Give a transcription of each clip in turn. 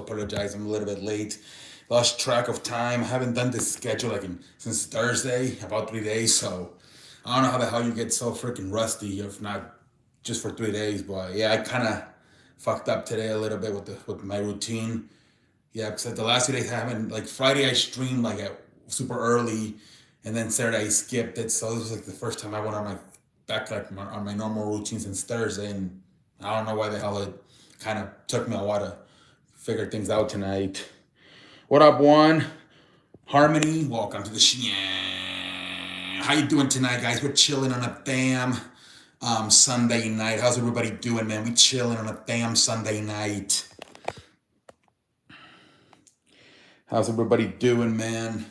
apologize. I'm a little bit late. Lost track of time. I haven't done this schedule since Thursday, about 3 days. So I don't know how the hell you get so freaking rusty, if not just for 3 days. But yeah, I kind of fucked up today a little bit with my routine. Yeah, because the last 2 days I haven't, like Friday I streamed like at super early, and then Saturday I skipped it. So this was like the first time I went on on my normal routine since Thursday, and I don't know why the hell it kind of took me a while to figure things out tonight. What up, Juan? Harmony, welcome to the show. How you doing tonight, guys? We're chilling on a damn Sunday night. How's everybody doing, man? We chilling on a damn Sunday night. How's everybody doing, man?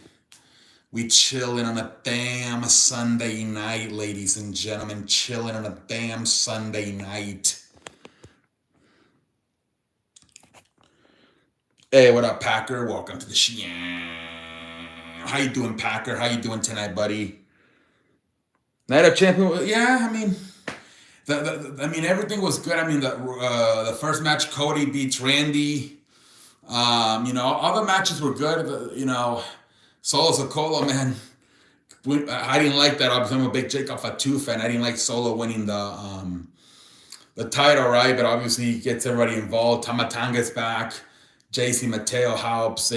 We chilling on a damn Sunday night, ladies and gentlemen. Chilling on a damn Sunday night. Hey, what up, Packer? Welcome to the show. How you doing, Packer? How you doing tonight, buddy? Night of Champions. Yeah, I mean, everything was good. I mean, the first match, Cody beats Randy. All the matches were good. Solo Sikoa, man, I didn't like that. Obviously, I'm a big Jacob Fatu fan. I didn't like Solo winning the title, right? But obviously, he gets everybody involved. Tamatanga's back. JC Mateo helps.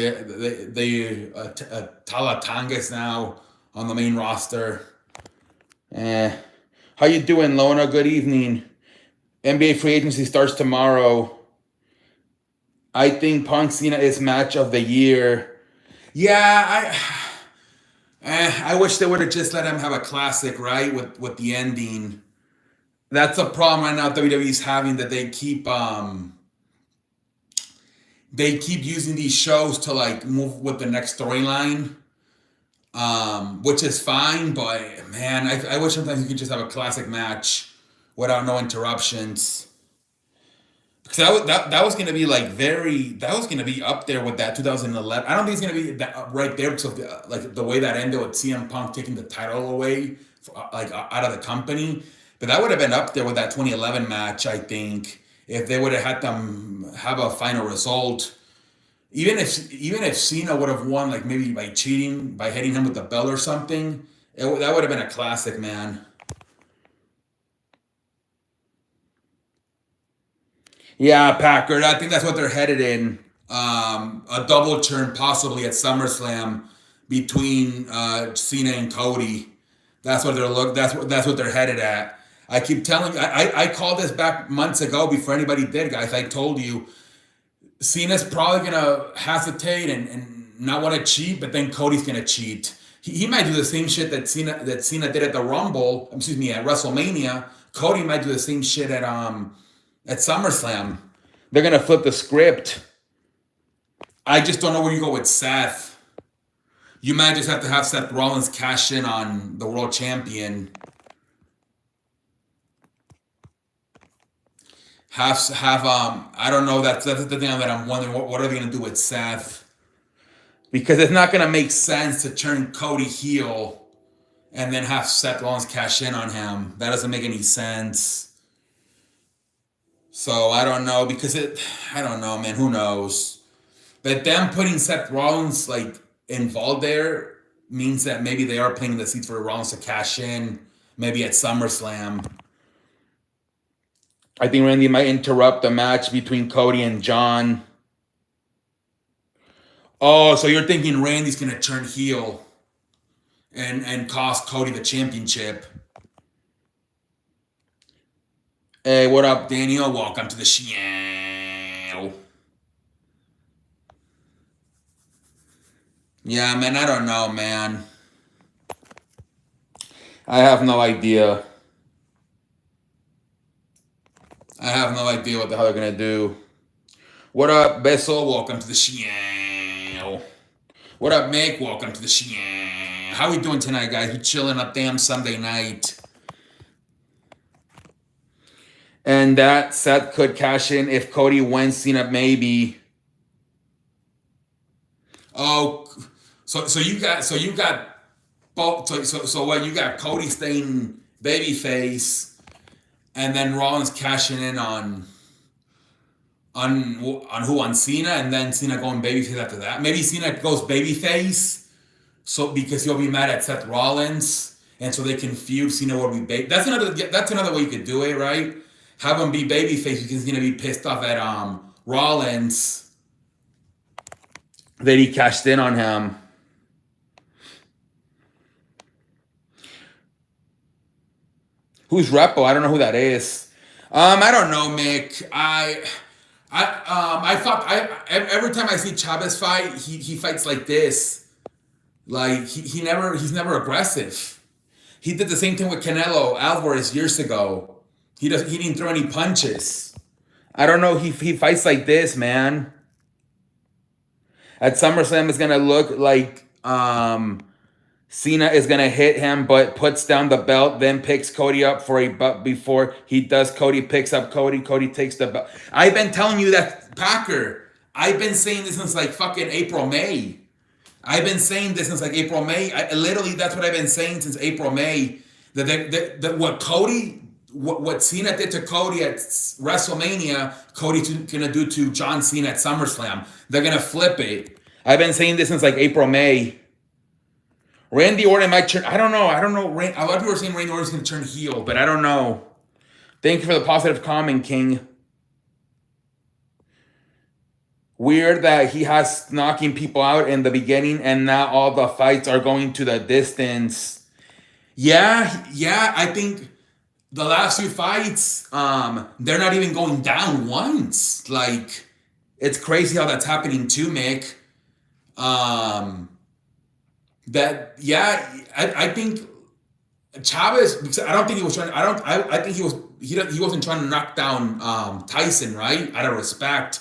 Talatanga's now on the main roster. How you doing, Lona? Good evening. NBA free agency starts tomorrow. I think Punk Cena is match of the year. Yeah, I wish they would have just let him have a classic, right? With the ending. That's a problem right now WWE's having, that they keep using these shows to like move with the next storyline. Which is fine, but man, I wish sometimes you could just have a classic match without no interruptions. Because that was gonna be that was gonna be up there with that 2011. I don't think it's gonna be that right there because of the way that ended with CM Punk taking the title away, out of the company. But that would have been up there with that 2011 match, I think, if they would have had them have a final result. Even if Cena would have won, like maybe by cheating, by hitting him with the bell or something, that would have been a classic, man. Yeah, Packard. I think that's what they're headed in. A double turn possibly at SummerSlam between Cena and Cody. That's what That's what they're headed at. I keep telling you. I called this back months ago before anybody did, guys. I told you Cena's probably gonna hesitate and not want to cheat, but then Cody's gonna cheat. He might do the same shit that Cena did at the Rumble. At WrestleMania. Cody might do the same shit at SummerSlam. They're gonna flip the script. I just don't know where you go with Seth. You might just have to have Seth Rollins cash in on the world champion. I don't know. That's the thing that I'm wondering. What are they gonna do with Seth? Because it's not gonna make sense to turn Cody heel and then have Seth Rollins cash in on him. That doesn't make any sense. So I don't know, I don't know, man. Who knows? But them putting Seth Rollins involved there means that maybe they are planting the seeds for Rollins to cash in, maybe at SummerSlam. I think Randy might interrupt the match between Cody and John. Oh, so you're thinking Randy's gonna turn heel and cost Cody the championship? Hey, what up, Daniel? Welcome to the show. Yeah, man, I don't know, man. I have no idea. I have no idea what the hell they're gonna do. What up, Beso? Welcome to the show. What up, Mick? Welcome to the show. How we doing tonight, guys? We chilling up damn Sunday night. And that Seth could cash in if Cody wins. Cena maybe. Oh, so you got both. So what? You got Cody staying babyface, and then Rollins cashing in on on Cena, and then Cena going babyface after that. Maybe Cena goes babyface, so because he'll be mad at Seth Rollins, and so they can feud. Cena will be That's another way you could do it, right? Have him be babyface because he's gonna be pissed off at Rollins that he cashed in on him. Who's Repo? I don't know who that is. I don't know, Mick. Every time I see Chavez fight, he fights like this. Like he's never aggressive. He did the same thing with Canelo Alvarez years ago. He didn't throw any punches. I don't know. He fights like this, man. At SummerSlam is gonna look like Cena is gonna hit him, but puts down the belt, then picks Cody up for a belt. Before he does, Cody picks up Cody. Cody takes the belt. I've been telling you that, Packer. I've been saying this since like fucking April, May. I've been saying this since like April, May. Literally, that's what I've been saying since April, May. That what Cena did to Cody at WrestleMania, Cody's gonna do to John Cena at SummerSlam. They're gonna flip it. I've been saying this since like April, May. Randy Orton might turn. I don't know. A lot of people are saying Randy Orton's gonna turn heel, but I don't know. Thank you for the positive comment, King. Weird that he has knocking people out in the beginning, and now all the fights are going to the distance. Yeah. I think the last few fights, they're not even going down once. Like, it's crazy how that's happening too, Mick. I think Chavez, because I don't think he was trying. I think he wasn't trying to knock down Tyson, right? Out of respect,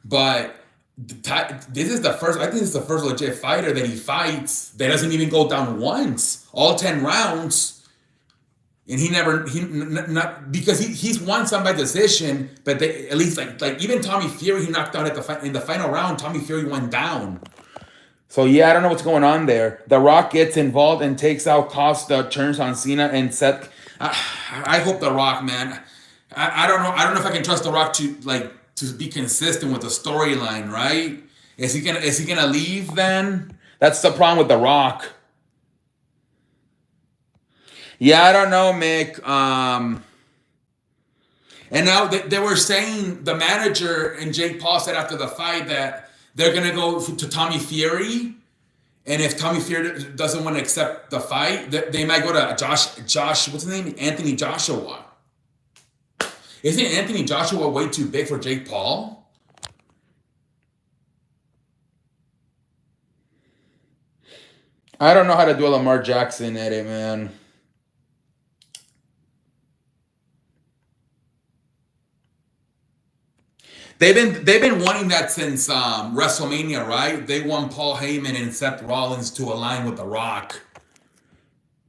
but this is the first. I think this is the first legit fighter that he fights that doesn't even go down once, all 10 rounds. And not because he's won some by decision, but at least like even Tommy Fury, he knocked out in the final round. Tommy Fury went down. So yeah, I don't know what's going on there. The Rock gets involved and takes out Costa, turns on Cena and Seth. I hope The Rock, man. I don't know. I don't know if I can trust The Rock to be consistent with the storyline, right? Is he gonna leave then? That's the problem with The Rock. Yeah, I don't know, Mick. And now they were saying, the manager and Jake Paul said after the fight that they're going to go to Tommy Fury. And if Tommy Fury doesn't want to accept the fight, they might go to Josh, what's his name? Anthony Joshua. Isn't Anthony Joshua way too big for Jake Paul? I don't know how to do a Lamar Jackson edit, man. They've been wanting that since WrestleMania, right? They want Paul Heyman and Seth Rollins to align with The Rock.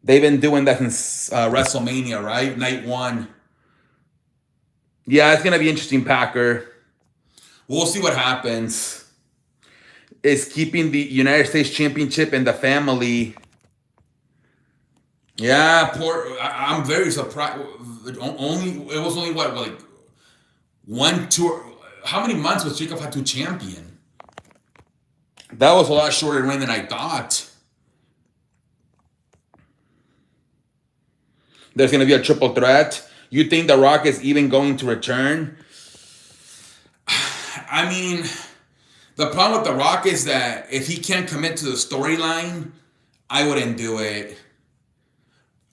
They've been doing that since WrestleMania, right? Night 1. Yeah, it's gonna be interesting, Packer. We'll see what happens. Is keeping the United States Championship in the family. Yeah, I'm very surprised. It was only what, like 1, 2. How many months was Jacob Fatu champion? That was a lot shorter reign than I thought. There's going to be a triple threat. You think The Rock is even going to return? I mean, the problem with The Rock is that if he can't commit to the storyline, I wouldn't do it.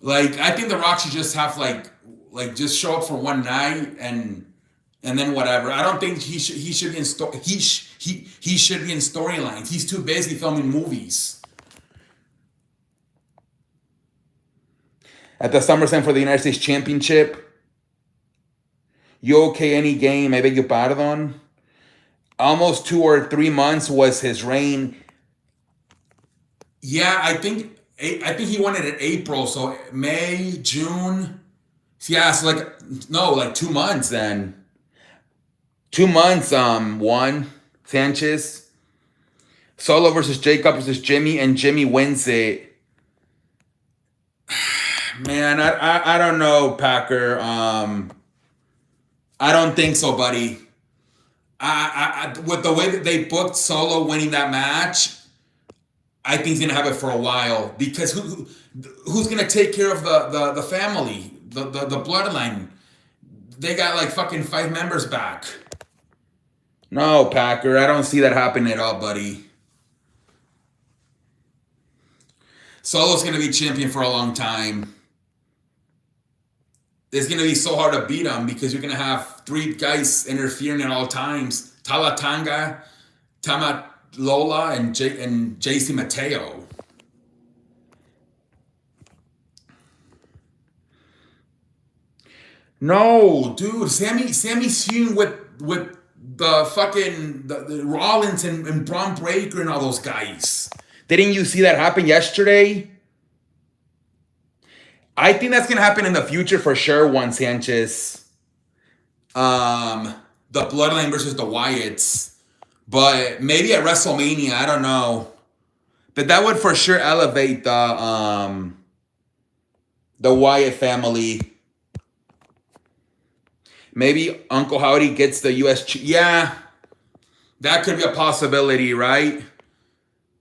Like, I think The Rock should just have like just show up for one night and then whatever. I don't think he should be in he should be in storylines. He's too busy filming movies. At the SummerSlam for the United States Championship, you okay any game? I beg your pardon. Almost 2 or 3 months was his reign. Yeah, I think he won it in April, so May, June. Yeah, so like 2 months then. 2 months, won Sanchez. Solo versus Jacob versus Jimmy, and Jimmy wins it. Man, I don't know, Packer. I don't think so, buddy. With the way that they booked Solo winning that match, I think he's gonna have it for a while because who's gonna take care of the family, the bloodline? They got like fucking 5 members back. No, Packer, I don't see that happening at all, buddy. Solo's gonna be champion for a long time. It's gonna be so hard to beat him because you're gonna have 3 guys interfering at all times: Talatanga, Tama Lola, and JC Mateo. No, dude, Sammy's feuding with the fucking the Rollins and Braun Breaker and all those guys. Didn't you see that happen yesterday? I think that's gonna happen in the future for sure, Juan Sanchez. The Bloodline versus the Wyatts. But maybe at WrestleMania, I don't know. But that would for sure elevate the Wyatt family. Maybe Uncle Howdy gets the US. Yeah, that could be a possibility, right?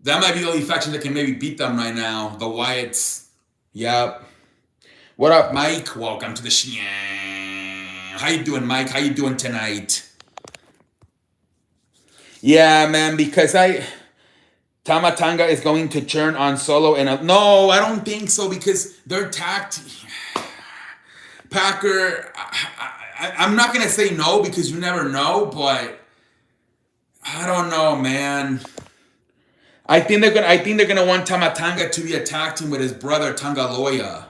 That might be the only faction that can maybe beat them right now. The Wyatts. Yep. What up, Mike? Welcome to the show. How you doing, Mike? How you doing tonight? Yeah, man, because Tamatanga is going to turn on Solo and no, I don't think so because they're tagged. Packer, I'm not gonna say no because you never know, but I don't know, man. I think they're gonna want Tamatanga to be a tag team with his brother Tangaloya.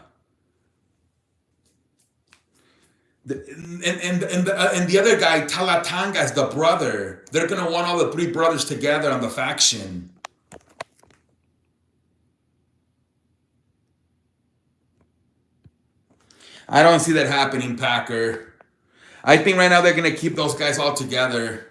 And the other guy, Talatanga, is the brother. They're gonna want all the 3 brothers together on the faction. I don't see that happening, Packer. I think right now they're gonna keep those guys all together.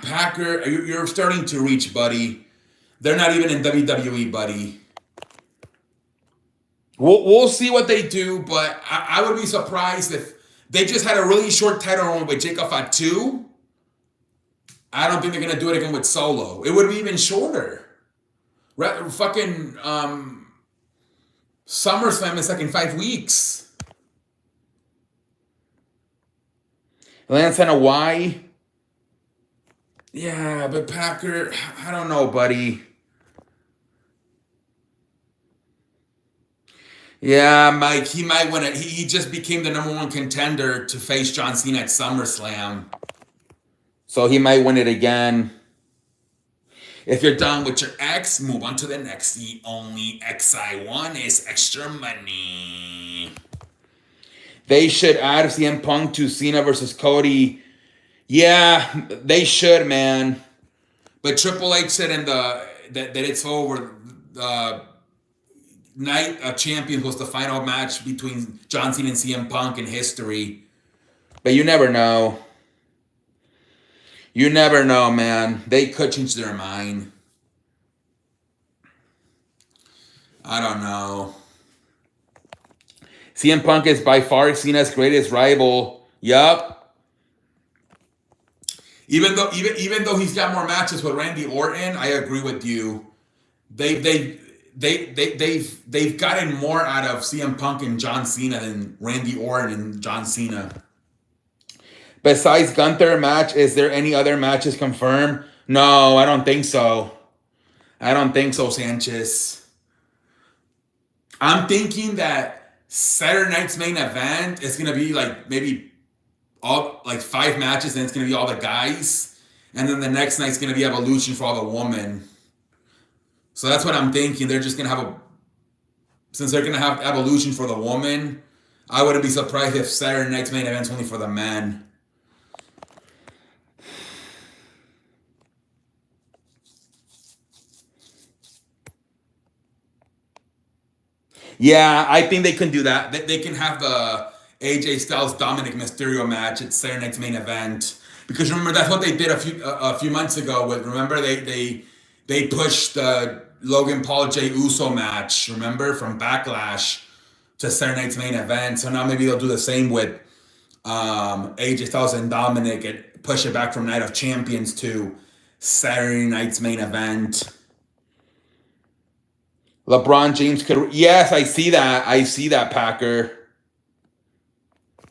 Packer, you're starting to reach, buddy. They're not even in WWE, buddy. We'll see what they do, but I would be surprised if they just had a really short title run with Jacob Fatu. I don't think they're gonna do it again with Solo. It would be even shorter. Fucking SummerSlam is like in 5 weeks. Lance and a Y. Yeah, but Packer, I don't know, buddy. Yeah, Mike, he might win it. He just became the #1 contender to face John Cena at SummerSlam. So he might win it again. If you're done with your X, move on to the next. The only X I want is extra money. They should add CM Punk to Cena versus Cody. Yeah, they should, man. But Triple H said that it's over. Night of Champions was the final match between John Cena and CM Punk in history. But you never know. You never know, man. They could change their mind. I don't know. CM Punk is by far Cena's greatest rival. Yup. Even though he's got more matches with Randy Orton, I agree with you. They've gotten more out of CM Punk and John Cena than Randy Orton and John Cena. Besides Gunther match, is there any other matches confirmed? No, I don't think so. I don't think so, Sanchez. I'm thinking that Saturday night's main event is gonna be like maybe all like 5 matches, and it's gonna be all the guys, and then the next night's gonna be Evolution for all the women. So that's what I'm thinking. They're just gonna since they're gonna have Evolution for the woman, I wouldn't be surprised if Saturday night's main event's only for the men. Yeah, I think they can do that. They can have the AJ Styles Dominic Mysterio match at Saturday night's main event, because remember that's what they did a few months ago with. Remember they They pushed the Logan Paul Jey Uso match, remember, from Backlash to Saturday Night's main event. So now maybe they'll do the same with AJ Styles and Dominic and push it back from Night of Champions to Saturday Night's main event. LeBron James could... Yes, I see that. I see that, Packer.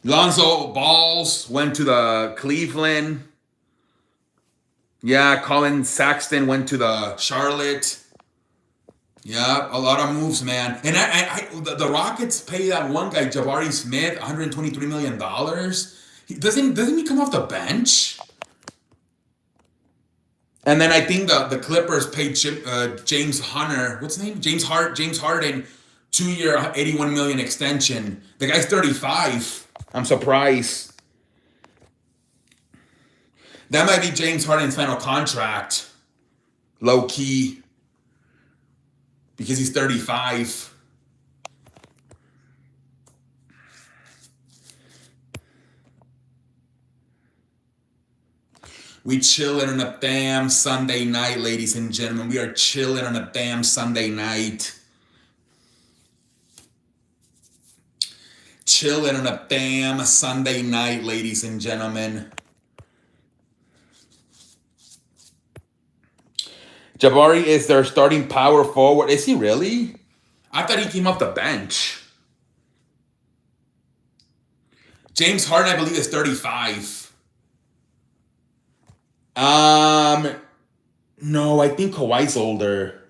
Lonzo Balls went to the Cleveland. Yeah, Colin Sexton went to the Charlotte. Yeah, a lot of moves, man. And the Rockets pay that one guy, Jabari Smith, $123 million. Doesn't he come off the bench? And then I think the Clippers paid James Hunter, what's his name? James Harden, 2-year, $81 million extension. The guy's 35. I'm surprised. That might be James Harden's final contract. Low key. Because he's 35. We chilling on a damn Sunday night, ladies and gentlemen. We are chilling on a damn Sunday night. Chilling on a damn Sunday night, ladies and gentlemen. Jabari is their starting power forward. Is he really? I thought he came off the bench. James Harden, I believe, is 35. No, I think Kawhi's older.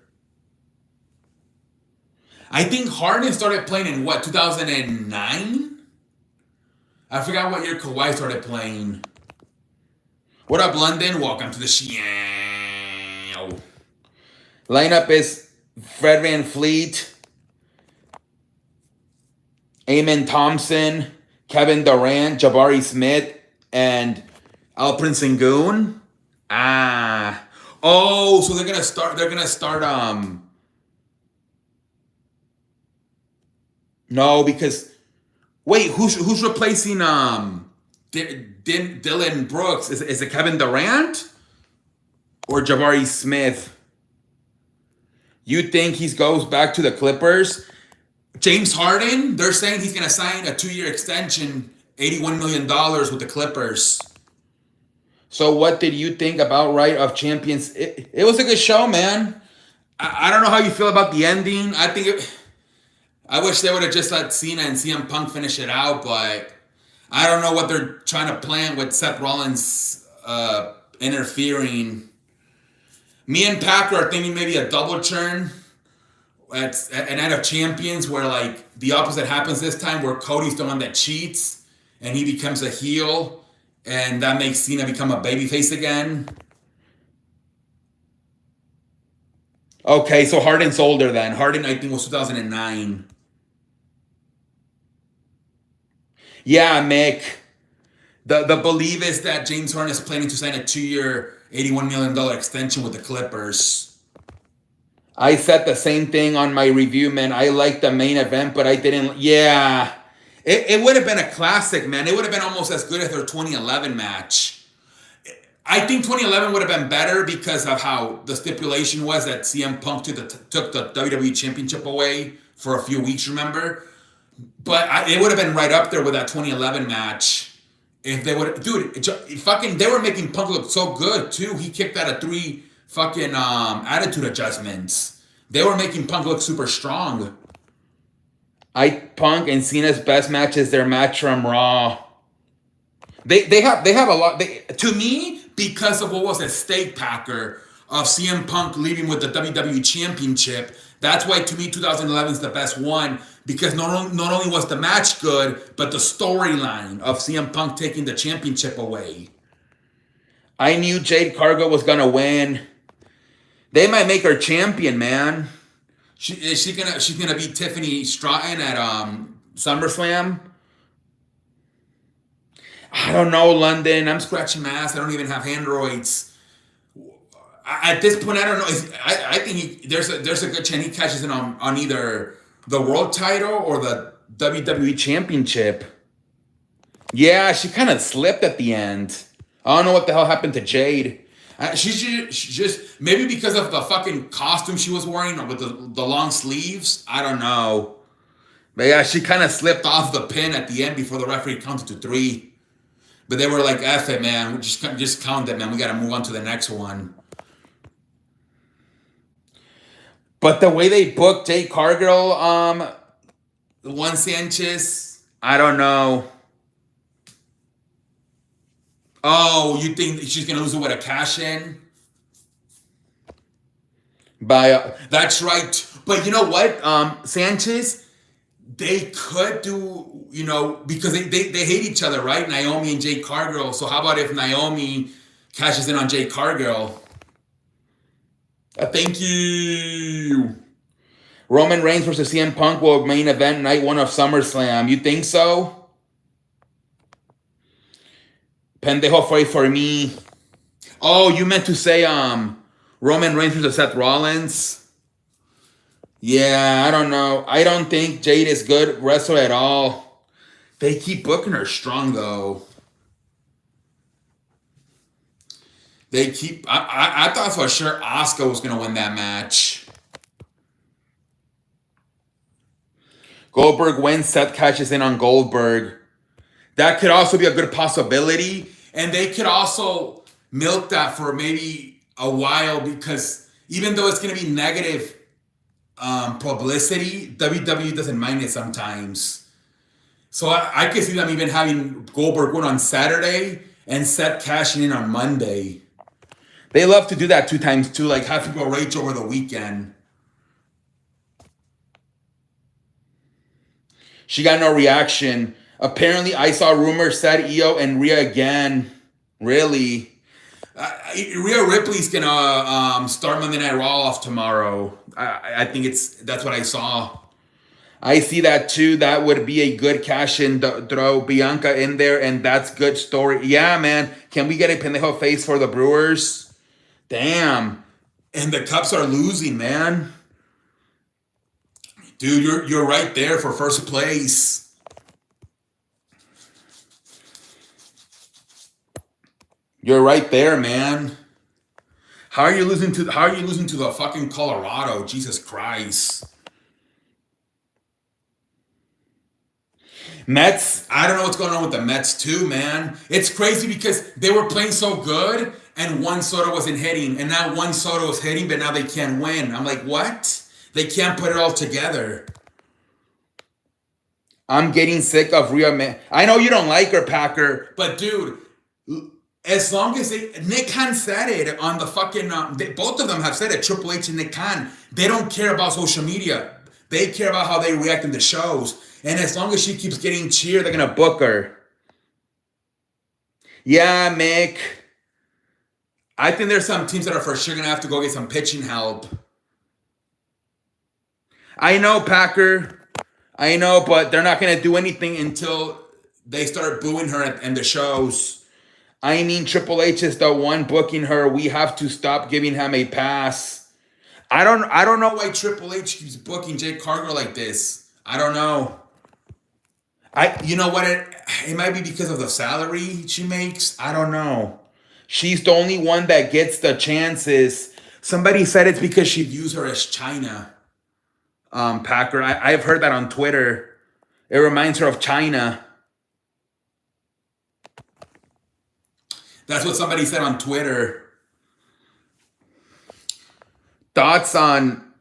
I think Harden started playing in what, 2009? I forgot what year Kawhi started playing. What up, London? Welcome to the show. Lineup is Fred VanVleet, Amen Thompson, Kevin Durant, Jabari Smith, and Alperen Sengun. Oh, so they're gonna start. No, because wait, who's replacing Dylan Brooks? Is it Kevin Durant or Jabari Smith? You think he goes back to the Clippers? James Harden, they're saying he's gonna sign a 2-year extension, $81 million with the Clippers. So what did you think about Night of Champions? It was a good show, man. I don't know how you feel about the ending. I wish they would have just let Cena and CM Punk finish it out, but I don't know what they're trying to plan with Seth Rollins interfering. Me and Packer are thinking maybe a double turn at Night of Champions where like the opposite happens this time, where Cody's the one that cheats and he becomes a heel. And that makes Cena become a babyface again. Okay, so Harden's older then. Harden, I think, was 2009. Yeah, Mick. The belief is that James Harden is planning to sign a 2-year, $81 million extension with the Clippers. I said the same thing on my review, man. I liked the main event, but I didn't... Yeah. It would have been a classic, man. It would have been almost as good as their 2011 match. I think 2011 would have been better because of how the stipulation was that CM Punk took the WWE Championship away for a few weeks, remember? But it would have been right up there with that 2011 match. If they would... Dude, they were making Punk look so good, too. He kicked out of 3 fucking attitude adjustments. They were making Punk look super strong. Punk and Cena's best match is their match from Raw. They have a lot. To me, because of what was at stake, Packer, of CM Punk leaving with the WWE Championship, that's why to me 2011 is the best one, because not only was the match good, but the storyline of CM Punk taking the championship away. I knew Jade Cargill was gonna win. They might make her champion, man. She's gonna beat Tiffany Stratton at SummerSlam. I don't know, London. I'm scratching my ass. I don't even have androids. At this point, I don't know. I think there's a good chance he catches it on either the world title or the WWE Championship. Yeah, she kind of slipped at the end. I don't know what the hell happened to Jade. She just maybe because of the fucking costume she was wearing with the long sleeves. I don't know. But yeah, she kind of slipped off the pin at the end before the referee counted to three. But they were like, "F it, man. We just count it, man. We got to move on to the next one." But the way they booked Jade Cargill, Juan Sanchez, I don't know. Oh, you think she's gonna lose it with a cash in? That's right. But you know what, Sanchez, they could do, because they hate each other, right? Naomi and Jade Cargill. So how about if Naomi cashes in on Jade Cargill? Thank you. Roman Reigns versus CM Punk will main event night 1 of SummerSlam. You think so? Pendejo fue for me. Oh, you meant to say Roman Reigns versus Seth Rollins? Yeah, I don't know. I don't think Jade is good wrestler at all. They keep booking her strong though. They keep. I thought for sure Asuka was gonna win that match. Goldberg wins. Seth catches in on Goldberg. That could also be a good possibility. And they could also milk that for maybe a while because even though it's going to be negative publicity, WWE doesn't mind it sometimes. So I could see them even having Goldberg win on Saturday and Seth cashing in on Monday. They love to do that 2 times too, like have people rage over the weekend. She got no reaction. Apparently, I saw rumors said Io and Rhea again. Really? Rhea Ripley's gonna start Monday Night Raw off tomorrow. I think that's what I saw. I see that too. That would be a good cash in. Throw Bianca in there, and that's good story. Yeah, man. Can we get a pendejo face for the Brewers? Damn. And the Cups are losing, man. Dude, you're right there for first place. You're right there, man. How are you losing to the fucking Colorado? Jesus Christ. Mets, I don't know what's going on with the Mets too, man. It's crazy because they were playing so good and Juan Soto wasn't hitting. And now Juan Soto is hitting, but now they can't win. I'm like, what? They can't put it all together. I'm getting sick of Rhea, man. I know you don't like her, Packer. But dude, as long as Nick Khan said it on the fucking, both of them have said it, Triple H and Nick Khan, they don't care about social media. They care about how they react in the shows. And as long as she keeps getting cheered, they're going to book her. Yeah, Mick. I think there's some teams that are for sure going to have to go get some pitching help. I know, Packer. I know, but they're not going to do anything until they start booing her in the shows. I mean, Triple H is the one booking her. We have to stop giving him a pass. I don't know why Triple H keeps booking Jade Cargill like this. I don't know. You know what? It might be because of the salary she makes. I don't know. She's the only one that gets the chances. Somebody said it's because she views her as China. Packer. I've heard that on Twitter. It reminds her of China. That's what somebody said on Twitter. Thoughts on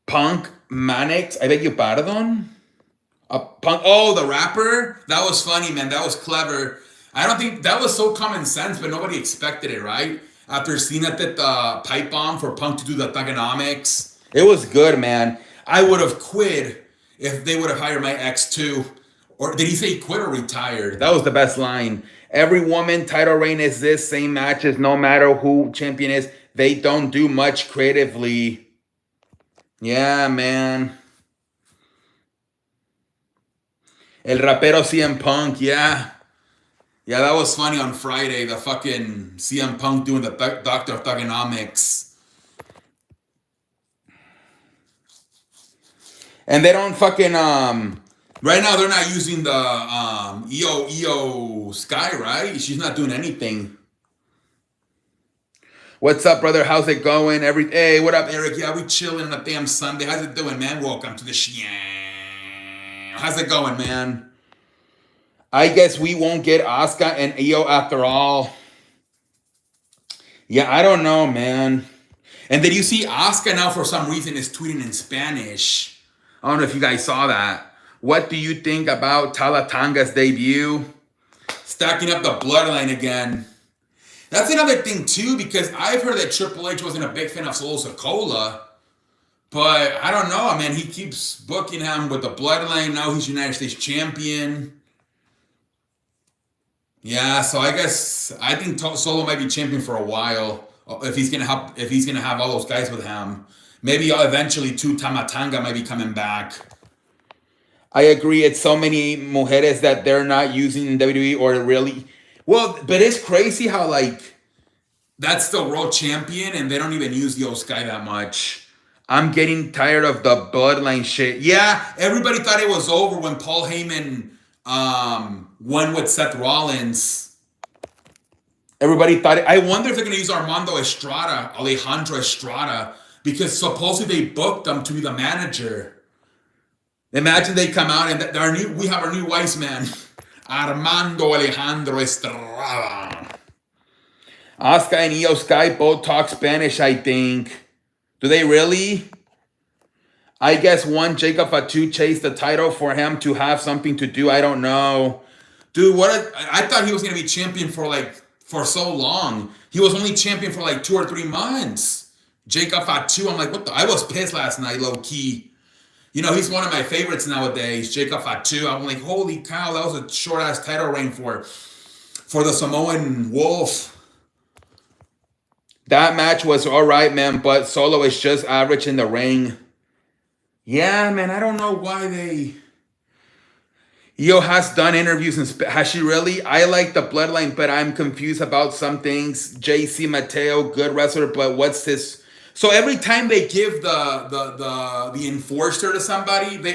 Punk Manix? I beg your pardon? Punk. Oh, the rapper? That was funny, man. That was clever. I don't think that was so common sense, but nobody expected it, right? After Cena did the pipe bomb for Punk to do the thugonomics. It was good, man. I would have quit if they would have hired my ex too. Or did he say quit or retired? That was the best line. Every woman title reign is this, same matches, no matter who champion is. They don't do much creatively. Yeah, man. El rapero CM Punk, yeah. Yeah, that was funny on Friday. The fucking CM Punk doing the Doctor of Thugonomics. And they don't fucking, right now they're not using the EO Sky, right? She's not doing anything. What's up, brother? How's it going? Hey, what up, Eric? Yeah, we chilling on a damn Sunday. How's it doing, man? Welcome to the show. How's it going, man? I guess we won't get Asuka and Io after all. Yeah, I don't know, man. And did you see Asuka now for some reason is tweeting in Spanish? I don't know if you guys saw that. What do you think about Talatanga's debut? Stacking up the bloodline again. That's another thing too, because I've heard that Triple H wasn't a big fan of Solo Sikoa, but I don't know. I mean, he keeps booking him with the bloodline. Now he's United States champion. Yeah, so I think Solo might be champion for a while if he's gonna have all those guys with him. Maybe eventually too Tama Tonga might be coming back. I agree. It's so many mujeres that they're not using in WWE or really. Well, but it's crazy how like that's the world champion and they don't even use the old Sky that much. I'm getting tired of the bloodline shit. Yeah, everybody thought it was over when Paul Heyman won with Seth Rollins. Everybody thought it. I wonder if they're gonna use Alejandro Estrada, because supposedly they booked him to be the manager. Imagine they come out and we have our new wise man, Armando Alejandro Estrada. Asuka and Io Sky both talk Spanish, I think. Do they really? I guess one Jacob Fatu chased the title for him to have something to do. I don't know. Dude, I thought he was going to be champion for so long. He was only champion for like 2 or 3 months. Jacob Fatu, I'm like, what the? I was pissed last night, low key. You know, he's one of my favorites nowadays, Jacob Fatu. I'm like, holy cow, that was a short-ass title reign for the Samoan Wolf. That match was all right, man, but Solo is just average in the ring. Yeah, man, I don't know why they... Io has done interviews, has she really? I like the bloodline, but I'm confused about some things. JC Mateo, good wrestler, but what's this... So every time they give the enforcer to somebody, they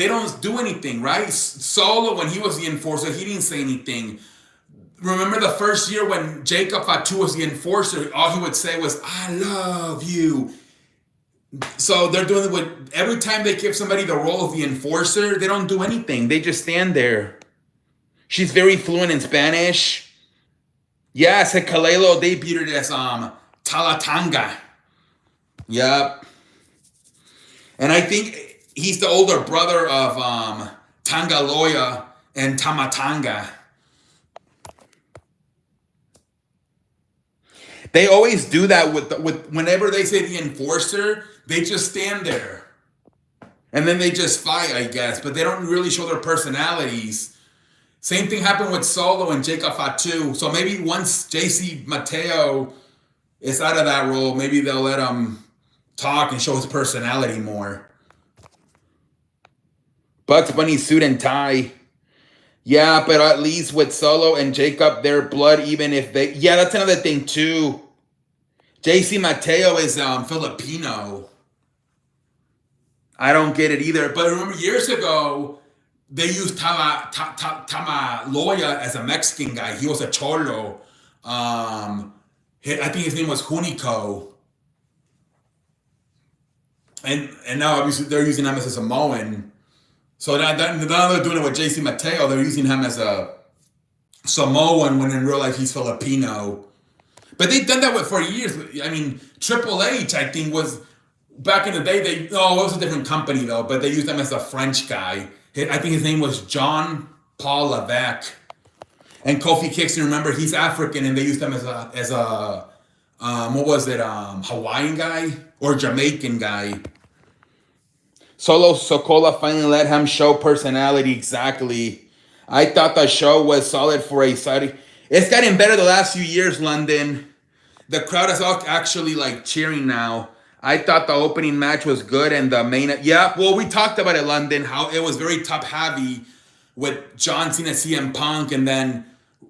don't do anything, right? Solo, when he was the enforcer, he didn't say anything. Remember the first year when Jacob Fatu was the enforcer, all he would say was, I love you. So they're doing it with, every time they give somebody the role of the enforcer, they don't do anything. They just stand there. She's very fluent in Spanish. Yes, at Kalelo, they beat her as Talatanga. Yep. And I think he's the older brother of Tangaloa and Tamatanga. They always do that with whenever they say the enforcer, they just stand there. And then they just fight, I guess. But they don't really show their personalities. Same thing happened with Solo and Jacob Fatu. So maybe once JC Mateo is out of that role, maybe they'll let him talk and show his personality more. Bugs Bunny suit and tie. Yeah, but at least with Solo and Jacob, their blood, even if they... Yeah, that's another thing, too. JC Mateo is Filipino. I don't get it either. But remember, years ago, they used Tamaloya as a Mexican guy. He was a cholo. I think his name was Junico. And now, obviously, they're using him as a Samoan. So now they're doing it with JC Mateo. They're using him as a Samoan when in real life he's Filipino. But they've done that for years. I mean, Triple H, I think, was back in the day. It was a different company though. But they used him as a French guy. I think his name was John Paul Levesque. And Kofi Kingston, remember, he's African, and they used him as a Hawaiian guy or Jamaican guy. Solo Sikoa finally let him show personality. Exactly. I thought the show was solid for a Saudi. It's gotten better the last few years, London. The crowd is all actually like cheering now. I thought the opening match was good and the main... Yeah, well, we talked about it, London, how it was very top-heavy with John Cena, CM Punk, and then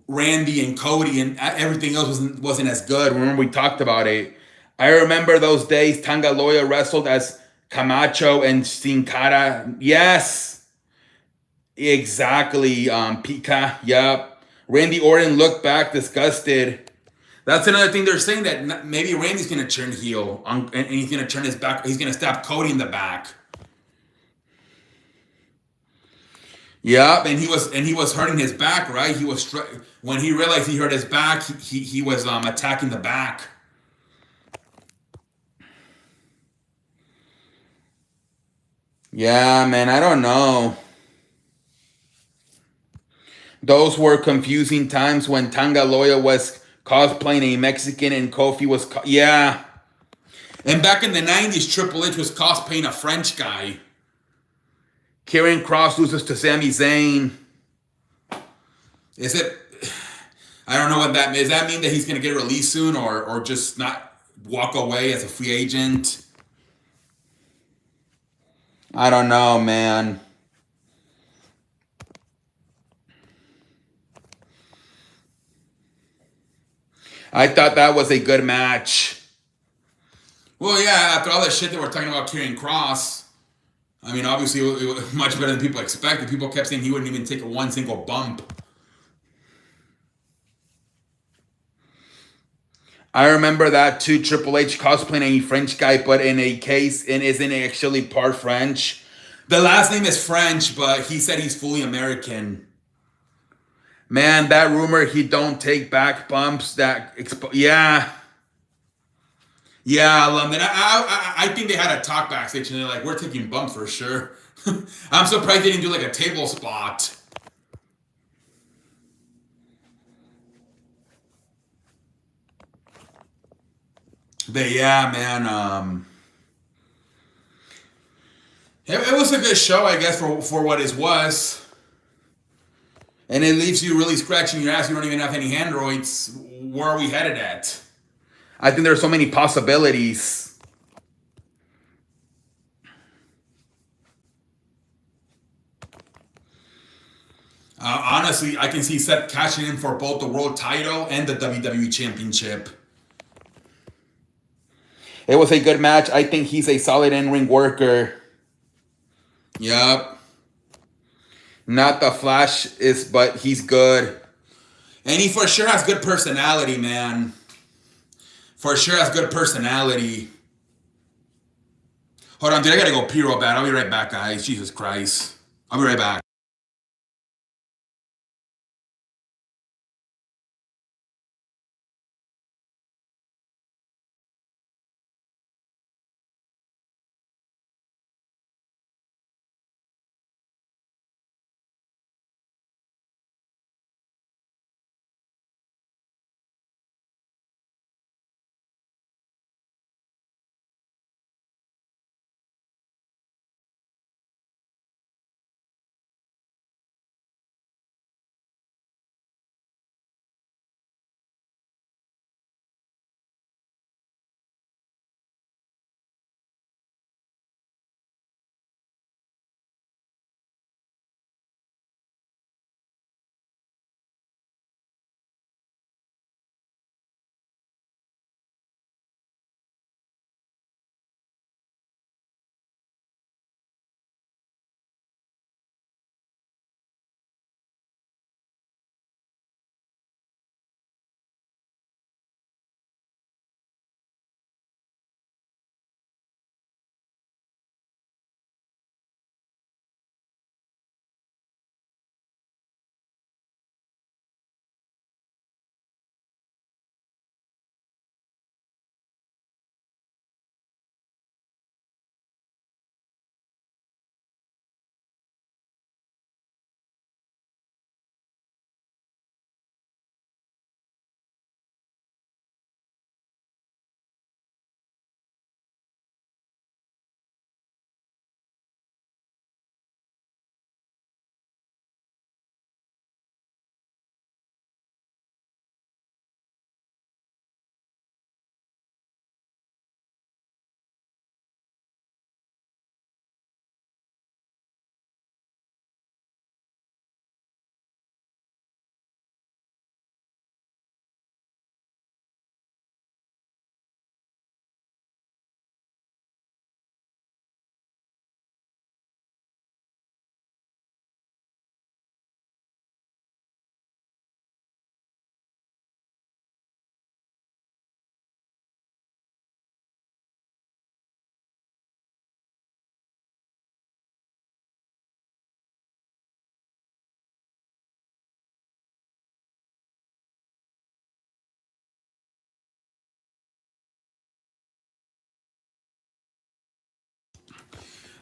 Randy and Cody, and everything else wasn't as good. Remember, we talked about it. I remember those days Tangaloa wrestled as Camacho and Sin Cara. Yes. Exactly. Pika. Yep. Randy Orton looked back disgusted. That's another thing they're saying, that maybe Randy's gonna turn heel and he's gonna turn his back. He's gonna stab Cody in the back. Yep, and he was hurting his back, right? He was when he realized he hurt his back, he was attacking the back. Yeah, man, I don't know. Those were confusing times when Tanga Loya was cosplaying a Mexican and Kofi was yeah. And back in the 90s, Triple H was cosplaying a French guy. Karrion Kross loses to Sami Zayn. Is it? I don't know what that means. Does that mean that he's going to get released soon, or just not walk away as a free agent? I don't know, man. I thought that was a good match. Well, yeah, after all that shit that we're talking about Karrion Kross, I mean, obviously it was much better than people expected. People kept saying he wouldn't even take one single bump. I remember that too. Triple H cosplaying a French guy, but in a case and isn't actually part French. The last name is French, but he said he's fully American. Man, that rumor he don't take back bumps. Yeah. Yeah, London. I think they had a talk backstage and they're like, we're taking bumps for sure. I'm surprised they didn't do like a table spot. But yeah, man. It was a good show, I guess, for what it was. And it leaves you really scratching your ass. You don't even have any androids. Where are we headed at? I think there are so many possibilities. Honestly, I can see Seth cashing in for both the world title and the WWE Championship. It was a good match. I think he's a solid in-ring worker. Yep. Not the Flash but he's good. And he for sure has good personality, man. For sure has good personality. Hold on, dude, I gotta go pee real bad. I'll be right back, guys. Jesus Christ. I'll be right back.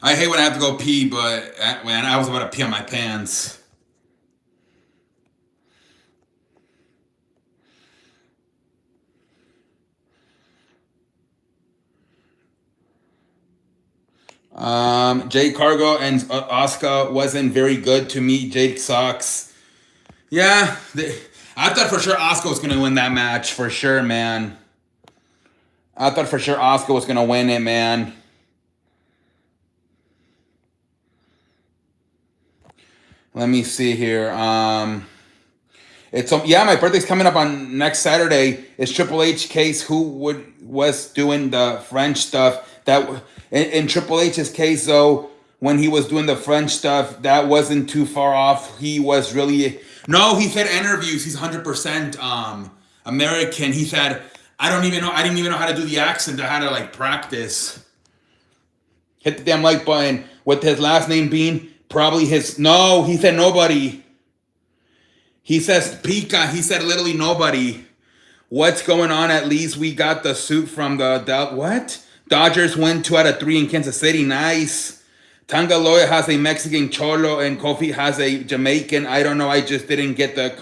I hate when I have to go pee, but when I was about to pee on my pants. Jake Cargo and Asuka wasn't very good to me. Jake sucks. Yeah, I thought for sure Asuka was gonna win that match for sure, man. I thought for sure Asuka was gonna win it, man. Let me see here. It's yeah, my birthday's coming up on next Saturday. It's Triple H case who was doing the French stuff. That in Triple H's case though, when he was doing the French stuff, that wasn't too far off. He was really no. He said interviews. He's 100% American. He said I didn't even know how to do the accent. I had to like practice. Hit the damn like button with his last name being probably his. No, he said nobody. He says Pika. He said literally nobody. What's going on? At least we got the suit from the what? Dodgers win 2 out of 3 in Kansas City. Nice. Tangaloa has a Mexican cholo and Kofi has a Jamaican. I don't know. I just didn't get the.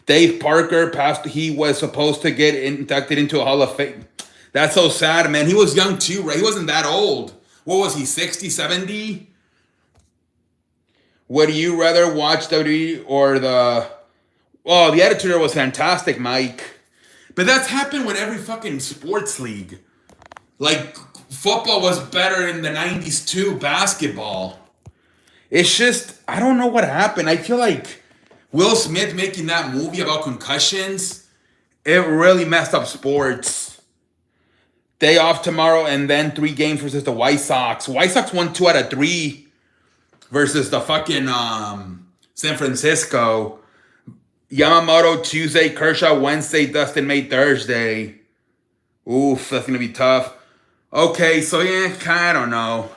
Dave Parker passed. He was supposed to get inducted into a Hall of Fame. That's so sad, man. He was young too, right? He wasn't that old. What was he, 60, 70? Would you rather watch WWE or the... Oh, the Attitude Era was fantastic, Mike. But that's happened with every fucking sports league. Like, football was better in the 90s too, basketball. It's just, I don't know what happened. I feel like Will Smith making that movie about concussions, it really messed up sports. Day off tomorrow and then 3 games versus the White Sox. White Sox won 2 out of 3 versus the fucking San Francisco. Yamamoto Tuesday, Kershaw Wednesday, Dustin May Thursday. Oof, that's going to be tough. Okay, so yeah, I don't know.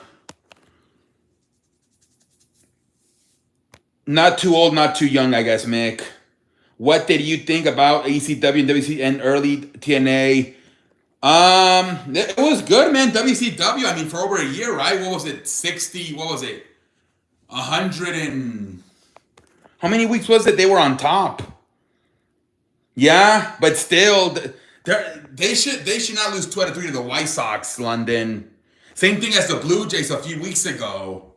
Not too old, not too young, I guess, Mick. What did you think about ECW and WC and early TNA? It was good, man. WCW, I mean, for over a year, right? What was it? 60, what was it? 100 and... How many weeks was it they were on top? Yeah, but still, they should not lose 2 out of 3 to the White Sox, London. Same thing as the Blue Jays a few weeks ago.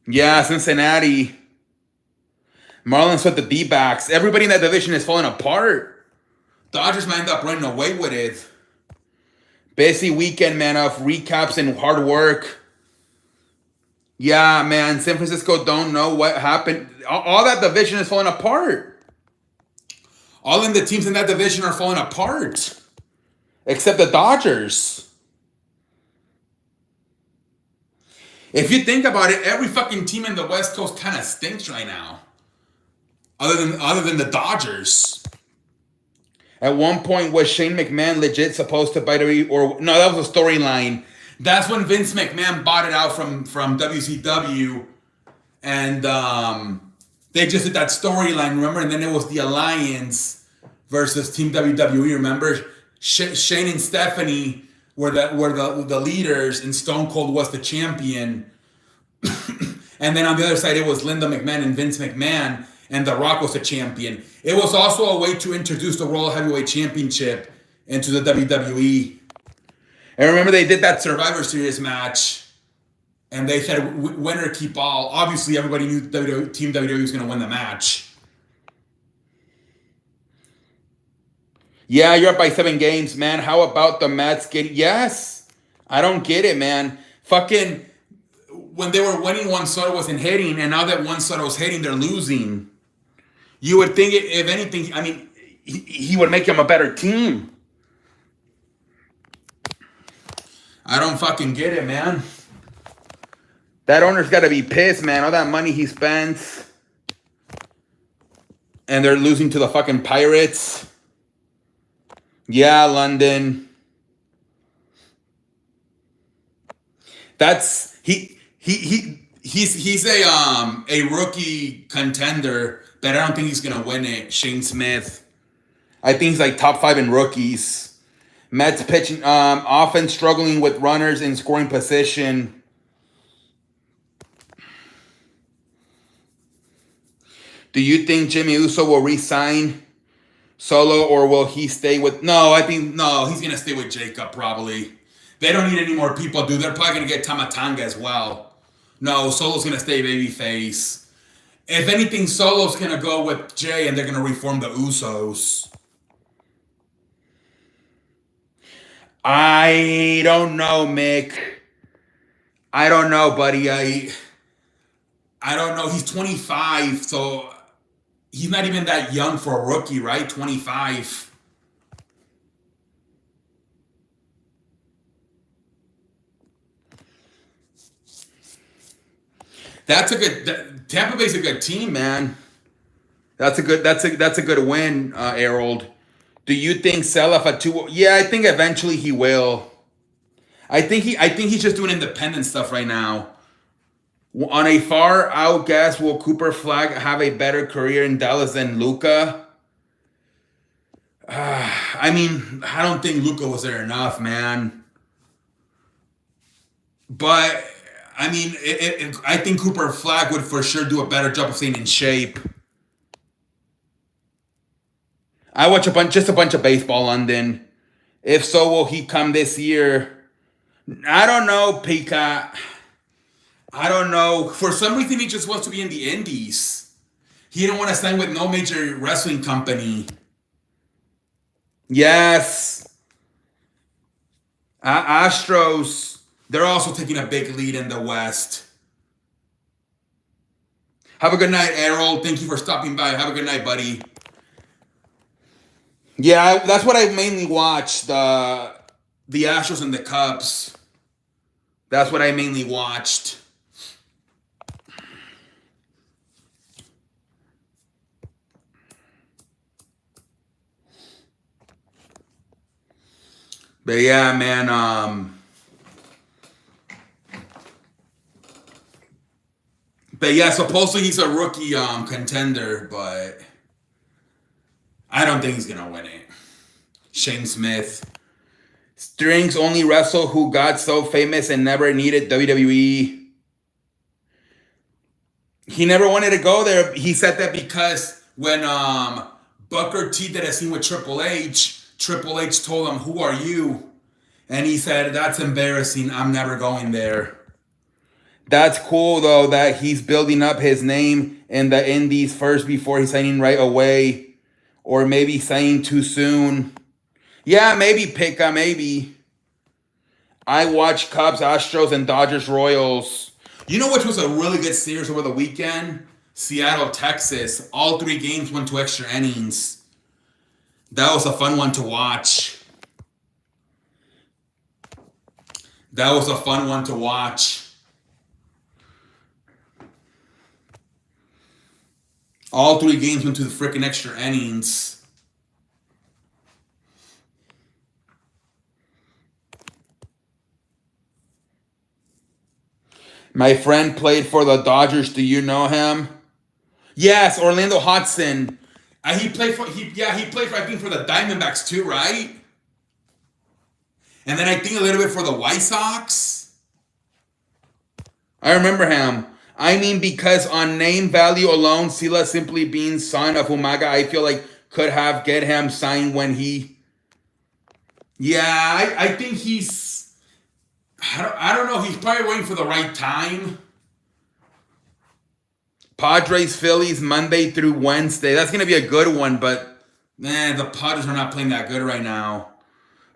Yeah, Cincinnati. Marlins with the D-backs. Everybody in that division is falling apart. Dodgers might end up running away with it. Busy weekend, man, of recaps and hard work. Yeah, man, San Francisco don't know what happened. All that division is falling apart. All in the teams in that division are falling apart. Except the Dodgers. If you think about it, every fucking team in the West Coast kind of stinks right now. Other than the Dodgers. At one point, was Shane McMahon legit supposed to buy the... Or no, that was a storyline. That's when Vince McMahon bought it out from WCW. And they just did that storyline, remember? And then it was the Alliance versus Team WWE, remember? Shane and Stephanie were the leaders, and Stone Cold was the champion. And then on the other side, it was Linda McMahon and Vince McMahon, and The Rock was the champion. It was also a way to introduce the World Heavyweight Championship into the WWE. And remember, they did that Survivor Series match, and they said, winner keep all. Obviously, everybody knew Team WWE was going to win the match. Yeah, you're up by 7 games, man. How about the Mets getting... Yes. I don't get it, man. Fucking... When they were winning, Juan Soto wasn't hitting, and now that Juan Soto is hitting, they're losing. You would think, if anything, I mean, he would make him a better team. I don't fucking get it, man. That owner's got to be pissed, man. All that money he spends. And they're losing to the fucking Pirates. Yeah, London. That's... He's a rookie contender, but I don't think he's gonna win it. Shane Smith. I think he's like top 5 in rookies. Mets pitching offense struggling with runners in scoring position. Do you think Jimmy Uso will re-sign Solo, or will he stay with... No, I think... No, he's going to stay with Jacob, probably. They don't need any more people, dude. They're probably going to get Tamatanga as well. No, Solo's going to stay babyface. If anything, Solo's going to go with Jay, and they're going to reform the Usos. I don't know, Mick. I don't know, buddy. I don't know. He's 25, so he's not even that young for a rookie, right? 25. That's a good... Tampa Bay's a good team, man. That's a good win, Harold. Do you think Self at 2? Yeah, I think eventually he will. I think he's just doing independent stuff right now. On a far out guess, will Cooper Flag have a better career in Dallas than Luka? I mean, I don't think Luka was there enough, man. But I mean, I think Cooper Flag would for sure do a better job of staying in shape. I watch just a bunch of baseball, London. If so, will he come this year? I don't know, Pika. I don't know. For some reason, he just wants to be in the Indies. He don't want to sign with no major wrestling company. Yes. Astros, they're also taking a big lead in the West. Have a good night, Errol. Thank you for stopping by. Have a good night, buddy. Yeah, that's what I mainly watch. The Astros and the Cubs. That's what I mainly watched. But yeah, man. But yeah, supposedly he's a rookie contender, but I don't think he's gonna win it. Shane Smith. Strings only wrestle who got so famous and never needed WWE. He never wanted to go there. He said that because when Booker T did a scene with Triple H told him, "Who are you?" And he said, "That's embarrassing. I'm never going there." That's cool, though, that he's building up his name in the Indies first before he's signing right away. Or maybe signing too soon. Yeah, maybe Pika, maybe. I watched Cubs, Astros, and Dodgers, Royals. You know which was a really good series over the weekend? Seattle, Texas. All 3 games went to extra innings. That was a fun one to watch. That was a fun one to watch. All 3 games went to the freaking extra innings. My friend played for the Dodgers. Do you know him? Yes, Orlando Hudson. He played for I think for the Diamondbacks too, right? And then I think a little bit for the White Sox. I remember him. I mean, because on name value alone, Sila simply being son of Umaga, I feel like could have get him signed when he... Yeah, I think he's... I don't know. He's probably waiting for the right time. Padres, Phillies, Monday through Wednesday. That's going to be a good one, but... the Padres are not playing that good right now.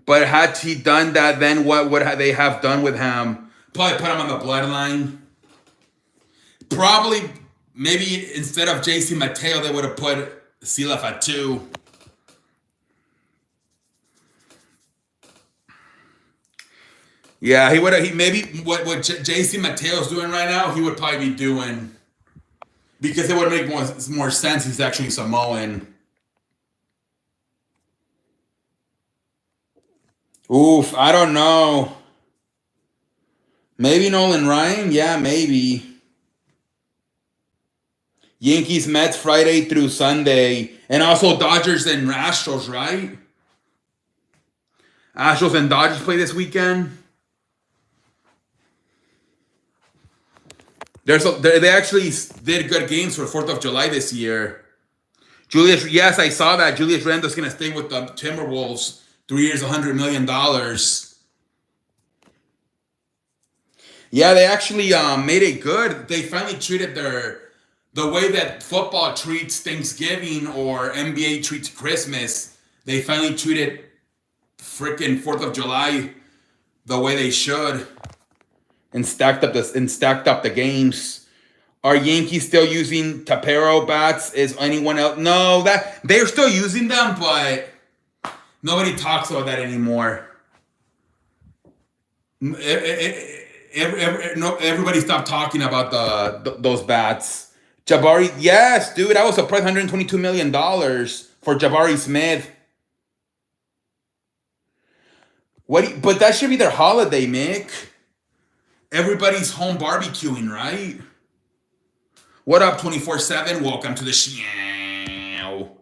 But had he done that, then what would they have done with him? Probably put him on the Bloodline. Probably, maybe instead of JC Mateo, they would have put Silaf at 2. Yeah, he would have. He maybe what JC Mateo's doing right now, he would probably be doing, because it would make more sense. He's actually Samoan. Oof, I don't know. Maybe Nolan Ryan? Yeah, maybe. Yankees, Mets, Friday through Sunday. And also Dodgers and Astros, right? Astros and Dodgers play this weekend. They actually did good games for the 4th of July this year. Yes, I saw that. Julius Randle's going to stay with the Timberwolves. 3 years, $100 million. Yeah, they actually made it good. They finally treated the way that football treats Thanksgiving or NBA treats Christmas. They finally treated freaking 4th of July the way they should, and stacked up the games. Are Yankees still using Tapero bats? Is anyone else? No, that they're still using them, but nobody talks about that anymore. Everybody stopped talking about those bats. Jabari, yes, dude, I was surprised. $122 million for Jabari Smith. But that should be their holiday, Mick. Everybody's home barbecuing, right? What up, 24/7? Welcome to the show.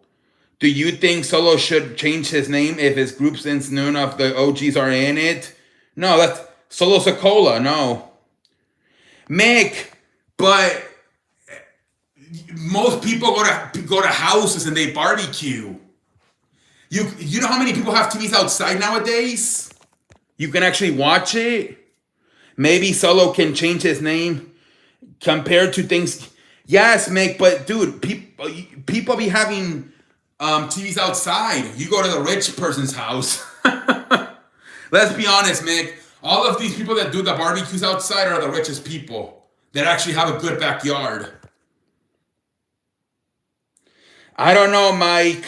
Do you think Solo should change his name if his group, since none of the OGs are in it? No, that's Solo Sokola. No, Mick. But most people go to houses and they barbecue. You know how many people have TVs outside nowadays? You can actually watch it. Maybe Solo can change his name compared to things. Yes, Mick, but dude, people be having TVs outside. You go to the rich person's house. Let's be honest, Mick. All of these people that do the barbecues outside are the richest people that actually have a good backyard. I don't know, Mike.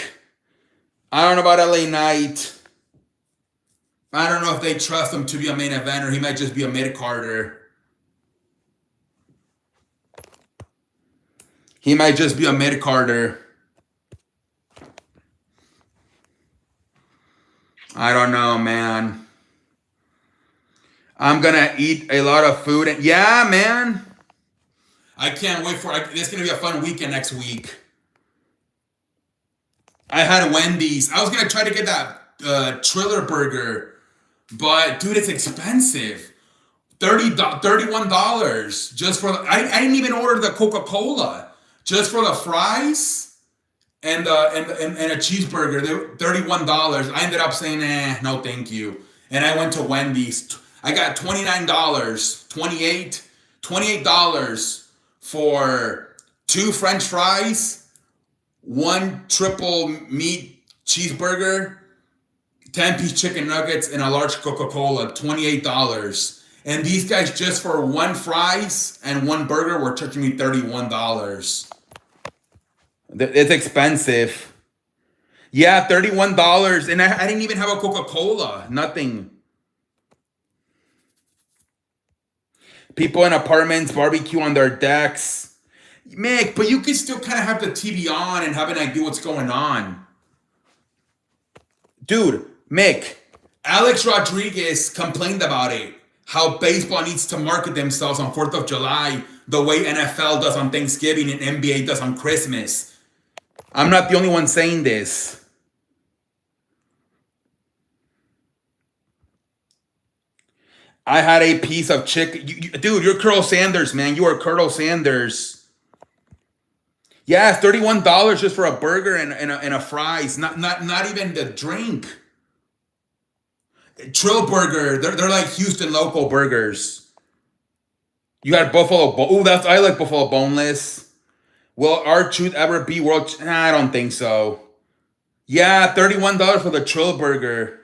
I don't know about LA Knight. I don't know if they trust him to be a main eventer. He might just be a mid-carder. He might just be a mid-carder. I don't know, man. I'm going to eat a lot of food. Yeah, man. I can't wait for it. It's going to be a fun weekend next week. I had Wendy's. I was going to try to get that Triller burger. But, dude, it's expensive. $31 just for... I didn't even order the Coca-Cola. Just for the fries and a cheeseburger. They were $31. I ended up saying, no thank you. And I went to Wendy's. I got $29. $28 for 2 French fries, 1 triple meat cheeseburger, 10-piece chicken nuggets, and a large Coca-Cola, $28. And these guys, just for 1 fries and 1 burger, were charging me $31. It's expensive. Yeah, $31. And I didn't even have a Coca-Cola. Nothing. People in apartments barbecue on their decks. Mick, but you can still kind of have the TV on and have an idea what's going on. Dude, Mick, Alex Rodriguez complained about it. How baseball needs to market themselves on 4th of July the way NFL does on Thanksgiving and NBA does on Christmas. I'm not the only one saying this. I had a piece of chicken. Dude, you're Colonel Sanders, man. You are Colonel Sanders. Yeah, $31 just for a burger and a fries. Not even the drink. Trill Burger. They're like Houston local burgers. You got Buffalo. I like Buffalo Boneless. Will R-Truth ever be world? I don't think so. Yeah, $31 for the Trill Burger.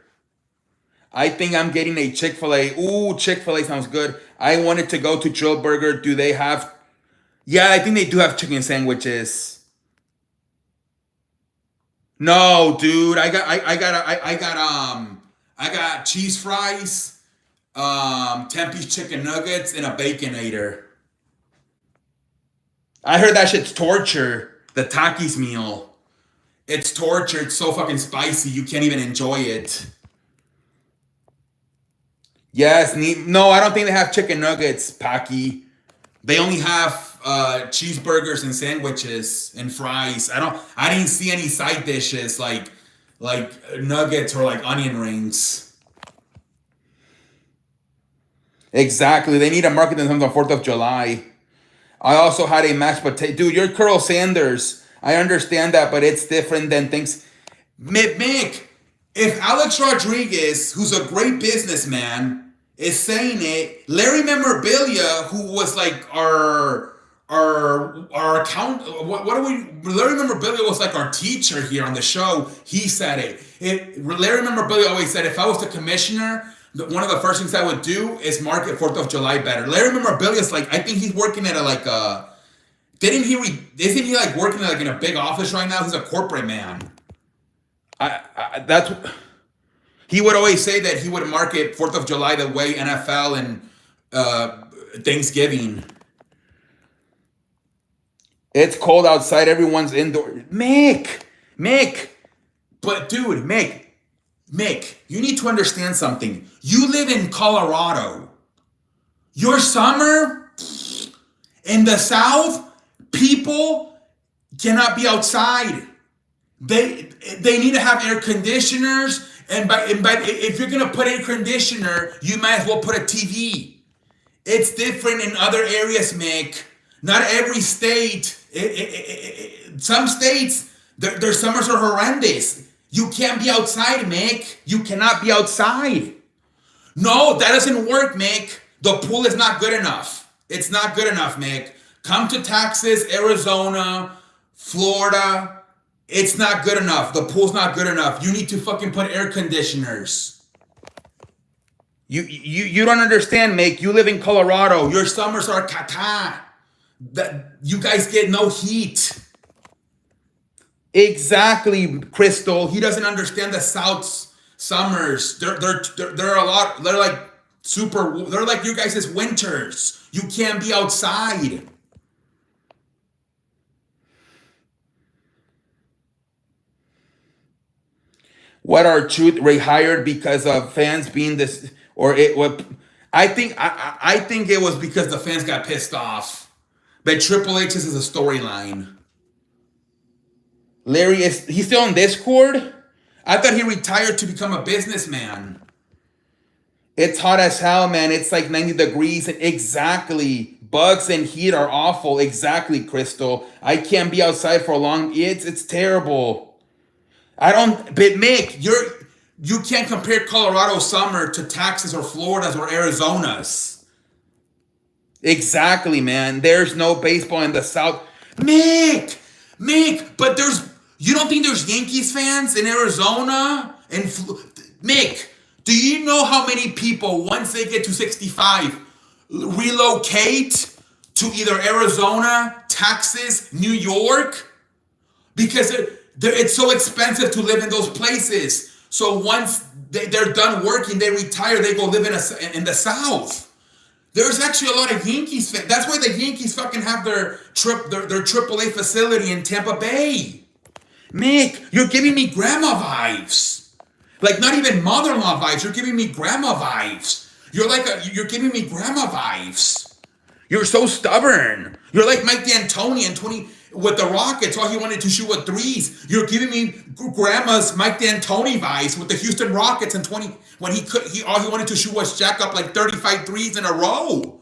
I think I'm getting a Chick-fil-A. Ooh, Chick-fil-A sounds good. I wanted to go to Trill Burger. Do they have... Yeah, I think they do have chicken sandwiches. No, dude. I got cheese fries, 10-piece chicken nuggets, and a Baconator. I heard that shit's torture. The Takis meal. It's torture. It's so fucking spicy. You can't even enjoy it. Yes, no, I don't think they have chicken nuggets, Paki. They only have cheeseburgers and sandwiches and fries. I didn't see any side dishes like nuggets or like onion rings. Exactly. They need to market themselves on 4th of July. I also had a match, but dude, you're Colonel Sanders. I understand that, but it's different than things. Mick, if Alex Rodriguez, who's a great businessman, is saying it, Larry Memorabilia, who was like our account, what do we? Larry Memorabilia was like our teacher here on the show. He said it. Larry Memorabilia always said, if I was the commissioner, one of the first things I would do is market 4th of July better. Larry Memorabilia is like, I think he's working at isn't he like working like in a big office right now? He's a corporate man. That's he would always say that he would market 4th of July the way NFL and Thanksgiving. It's cold outside. Everyone's indoor. Mick. But dude, Mick, you need to understand something. You live in Colorado. Your summer in the South, people cannot be outside. They need to have air conditioners, and if you're gonna put air conditioner, you might as well put a TV. It's different in other areas, Mick. Not every state. Some states, their summers are horrendous. You can't be outside, Mick. You cannot be outside. No, that doesn't work, Mick. The pool is not good enough. It's not good enough, Mick. Come to Texas, Arizona, Florida. It's not good enough. The pool's not good enough. You need to fucking put air conditioners. You don't understand, Mick. You live in Colorado. Your summers are caca. You guys get no heat. Exactly, Crystal. He doesn't understand the South's summers. They're a lot. They're like super. They're like you guys' winters. You can't be outside. What are truth rehired because of fans being this or it? What I think it was because the fans got pissed off. But Triple H is a storyline. Larry he's still on Discord? I thought he retired to become a businessman. It's hot as hell, man. It's like 90 degrees. Exactly. Bugs and heat are awful. Exactly, Crystal. I can't be outside for a long. It's terrible. But Mick, you can't compare Colorado summer to Texas or Florida's or Arizona's. Exactly, man. There's no baseball in the South. Mick, but you don't think there's Yankees fans in Arizona? Mick, do you know how many people, once they get to 65, relocate to either Arizona, Texas, New York? Because it's so expensive to live in those places. So once they're done working, they retire, they go live in the South. There's actually a lot of Yankees fans. That's why the Yankees fucking have their AAA facility in Tampa Bay. Mick, you're giving me grandma vibes. Like not even mother-in-law vibes. You're giving me grandma vibes. You're giving me grandma vibes. You're so stubborn. You're like Mike D'Antoni in with the Rockets. All he wanted to shoot with threes. You're giving me grandma's Mike D'Antoni vibes with the Houston Rockets in when all he wanted to shoot was jack up like 35 threes in a row.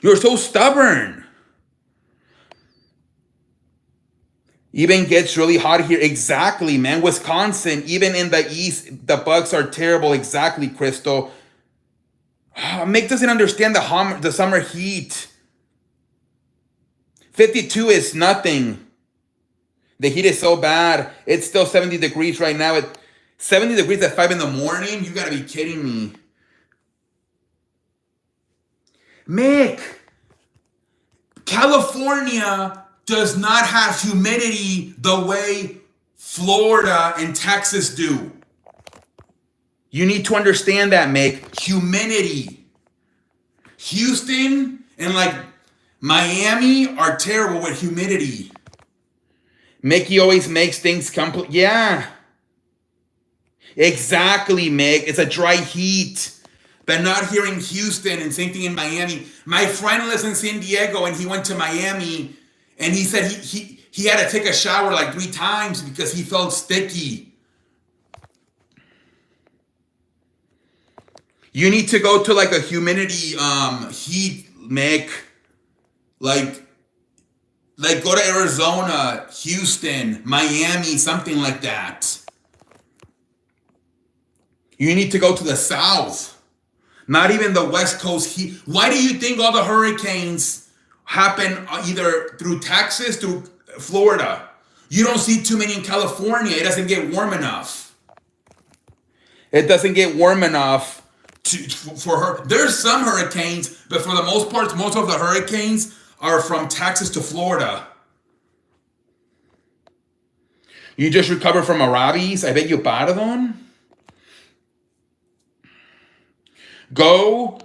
You're so stubborn. Even gets really hot here. Exactly, man. Wisconsin, even in the East, the Bucks are terrible. Exactly, Crystal. Mick doesn't understand the summer heat. 52 is nothing. The heat is so bad. It's still 70 degrees right now. 70 degrees at 5 in the morning? You gotta be kidding me. Mick, California does not have humidity the way Florida and Texas do. You need to understand that, Mick. Humidity. Houston and like Miami are terrible with humidity. Mickey always makes things complete. Yeah. Exactly, Mick. It's a dry heat. But not here in Houston, and same thing in Miami. My friend lives in San Diego and he went to Miami and he said he had to take a shower like 3 times because he felt sticky. You need to go to like a humidity heat, Mick. Like go to Arizona, Houston, Miami, something like that. You need to go to the south. Not even the West Coast heat. Why do you think all the hurricanes happen either through Texas, through Florida? You don't see too many in California. It doesn't get warm enough. It doesn't get warm enough for her. There's some hurricanes, but for the most part, most of the hurricanes are from Texas to Florida. You just recovered from a rabies? I beg your pardon? Go.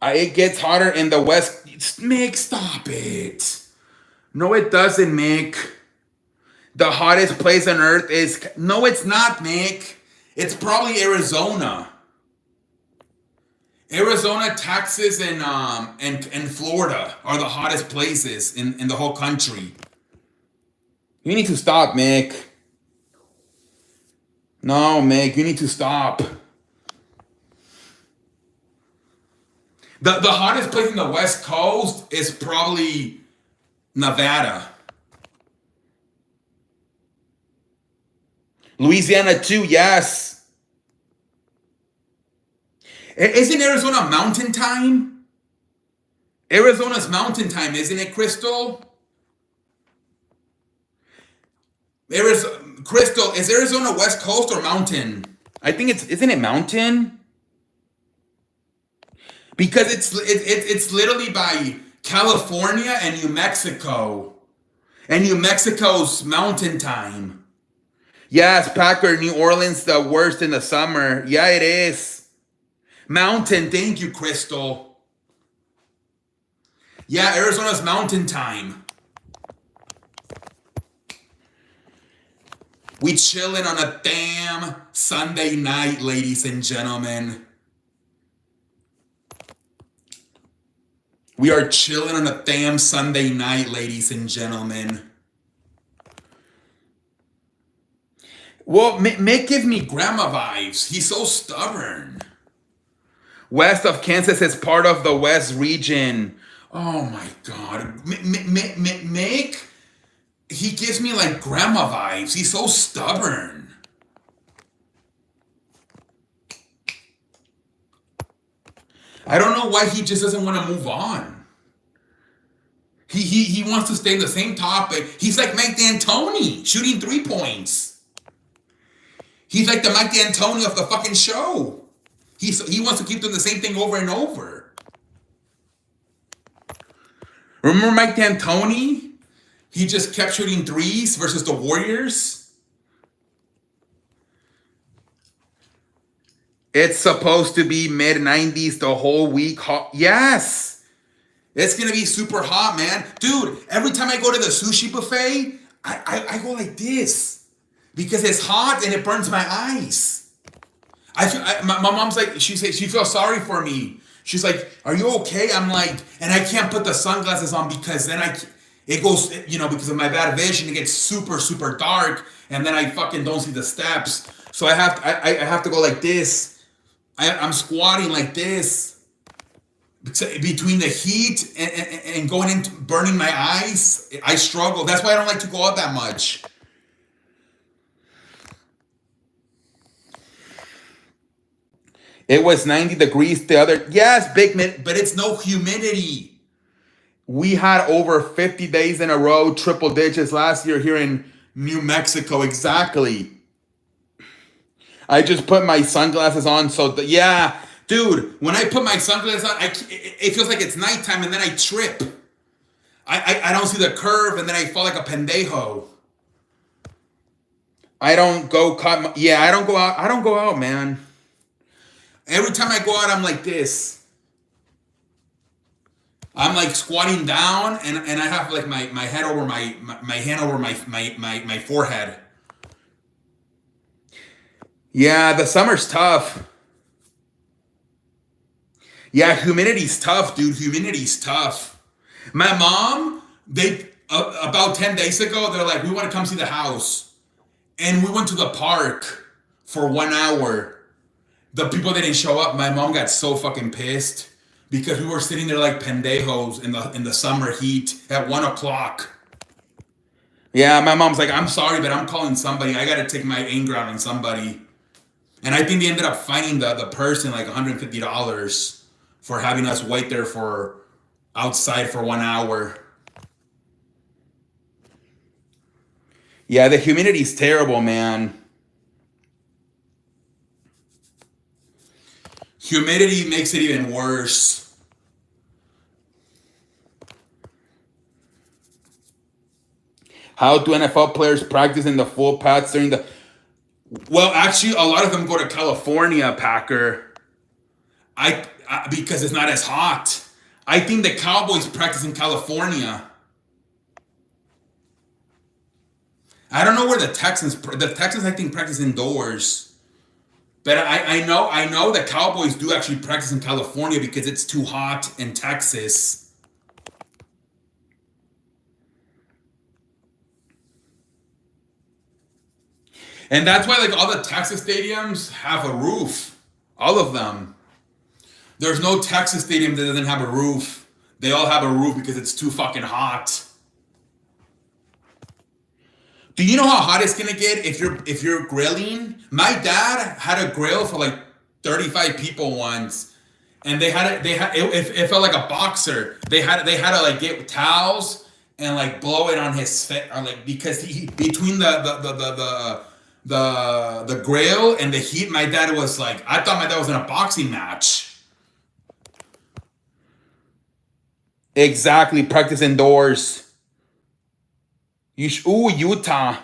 It gets hotter in the west. Mick, stop it. No, it doesn't, Mick. The hottest place on earth is... No, it's not, Mick. It's probably Arizona. Arizona, Texas, and Florida are the hottest places in the whole country. You need to stop, Mick. No, Mick, you need to stop. The hottest place in the West Coast is probably Nevada. Louisiana too, yes. Isn't Arizona mountain time? Arizona's mountain time, isn't it, Crystal? Crystal, is Arizona West Coast or mountain? I think isn't it mountain? Because it's literally by California and New Mexico. And New Mexico's mountain time. Yes, Packer, New Orleans, the worst in the summer. Yeah, it is. Mountain, thank you, Crystal. Yeah, Arizona's mountain time. We chilling on a damn Sunday night, ladies and gentlemen. We are chilling on a damn Sunday night, ladies and gentlemen. Well, Mick gives me grandma vibes. He's so stubborn. West of Kansas is part of the West region. Oh my God. Mick, he gives me like grandma vibes. He's so stubborn. I don't know why he just doesn't want to move on. He wants to stay in the same topic. He's like Mike D'Antoni, shooting 3 points. He's like the Mike D'Antoni of the fucking show. He wants to keep doing the same thing over and over. Remember Mike D'Antoni? He just kept shooting threes versus the Warriors. It's supposed to be mid-90s the whole week. Yes. It's going to be super hot, man. Dude, every time I go to the sushi buffet, I go like this. Because it's hot and it burns my eyes. My mom's like, she feels sorry for me. She's like, are you okay? I'm like, and I can't put the sunglasses on because then it goes, because of my bad vision, it gets super, super dark. And then I fucking don't see the steps. So I have to go like this. I'm squatting like this between the heat and going into burning my eyes. I struggle. That's why I don't like to go out that much. It was 90 degrees the other. Yes, big minute, but it's no humidity. We had over 50 days in a row, triple digits last year here in New Mexico. Exactly. I just put my sunglasses on. Yeah, dude, when I put my sunglasses on, it feels like it's nighttime and then I trip. I don't see the curve and then I fall like a pendejo. I don't go out. I don't go out, man. Every time I go out, I'm like this. I'm like squatting down and I have like my head over my hand over my forehead. Yeah, the summer's tough. Yeah, humidity's tough, dude. Humidity's tough. My mom, about 10 days ago, they're like, we want to come see the house. And we went to the park. for 1 hour. The people didn't show up. My mom got so fucking pissed because we were sitting there like pendejos in the summer heat at 1 o'clock. Yeah, my mom's like, I'm sorry, but I'm calling somebody. I gotta take my anger out on somebody. And I think they ended up fining the person like $150 for having us wait there for outside for 1 hour. Yeah, the humidity's terrible, man. Humidity makes it even worse. How do NFL players practice in the full pads during the... Well, actually, a lot of them go to California, Packer. Because it's not as hot. I think the Cowboys practice in California. I don't know where the Texans I think practice indoors. But I know the Cowboys do actually practice in California because it's too hot in Texas. And that's why like all the Texas stadiums have a roof. All of them. There's no Texas stadium that doesn't have a roof. They all have a roof because it's too fucking hot. Do you know how hot it's gonna get if you're grilling? My dad had a grill for like 35 people once, and it felt like a boxer. They had to like get towels and like blow it on his face, or like because he between the grill and the heat. My dad was like, I thought my dad was in a boxing match. Exactly, practice indoors. Utah.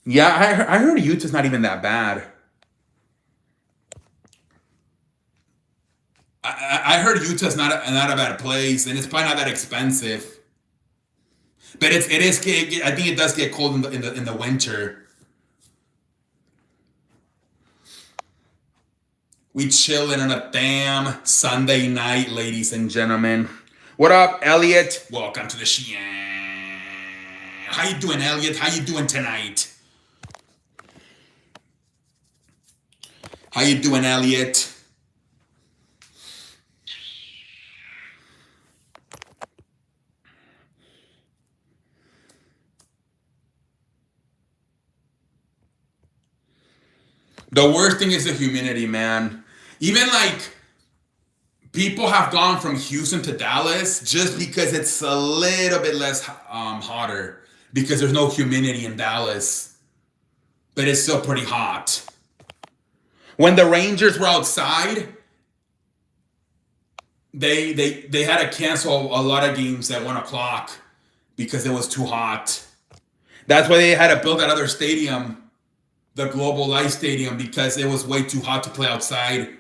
Yeah, I heard Utah's not even that bad. I heard Utah's not a bad place, and it's probably not that expensive. But it is. I think it does get cold in the winter. We chilling on a damn Sunday night, ladies and gentlemen. What up, Elliot? Welcome to the show. How you doing, Elliot? How you doing tonight? How you doing, Elliot? The worst thing is the humidity, man. Even like people have gone from Houston to Dallas just because it's a little bit less hotter because there's no humidity in Dallas, but it's still pretty hot. When the Rangers were outside, they had to cancel a lot of games at 1 o'clock because it was too hot. That's why they had to build that other stadium, the Global Life Stadium, because it was way too hot to play outside.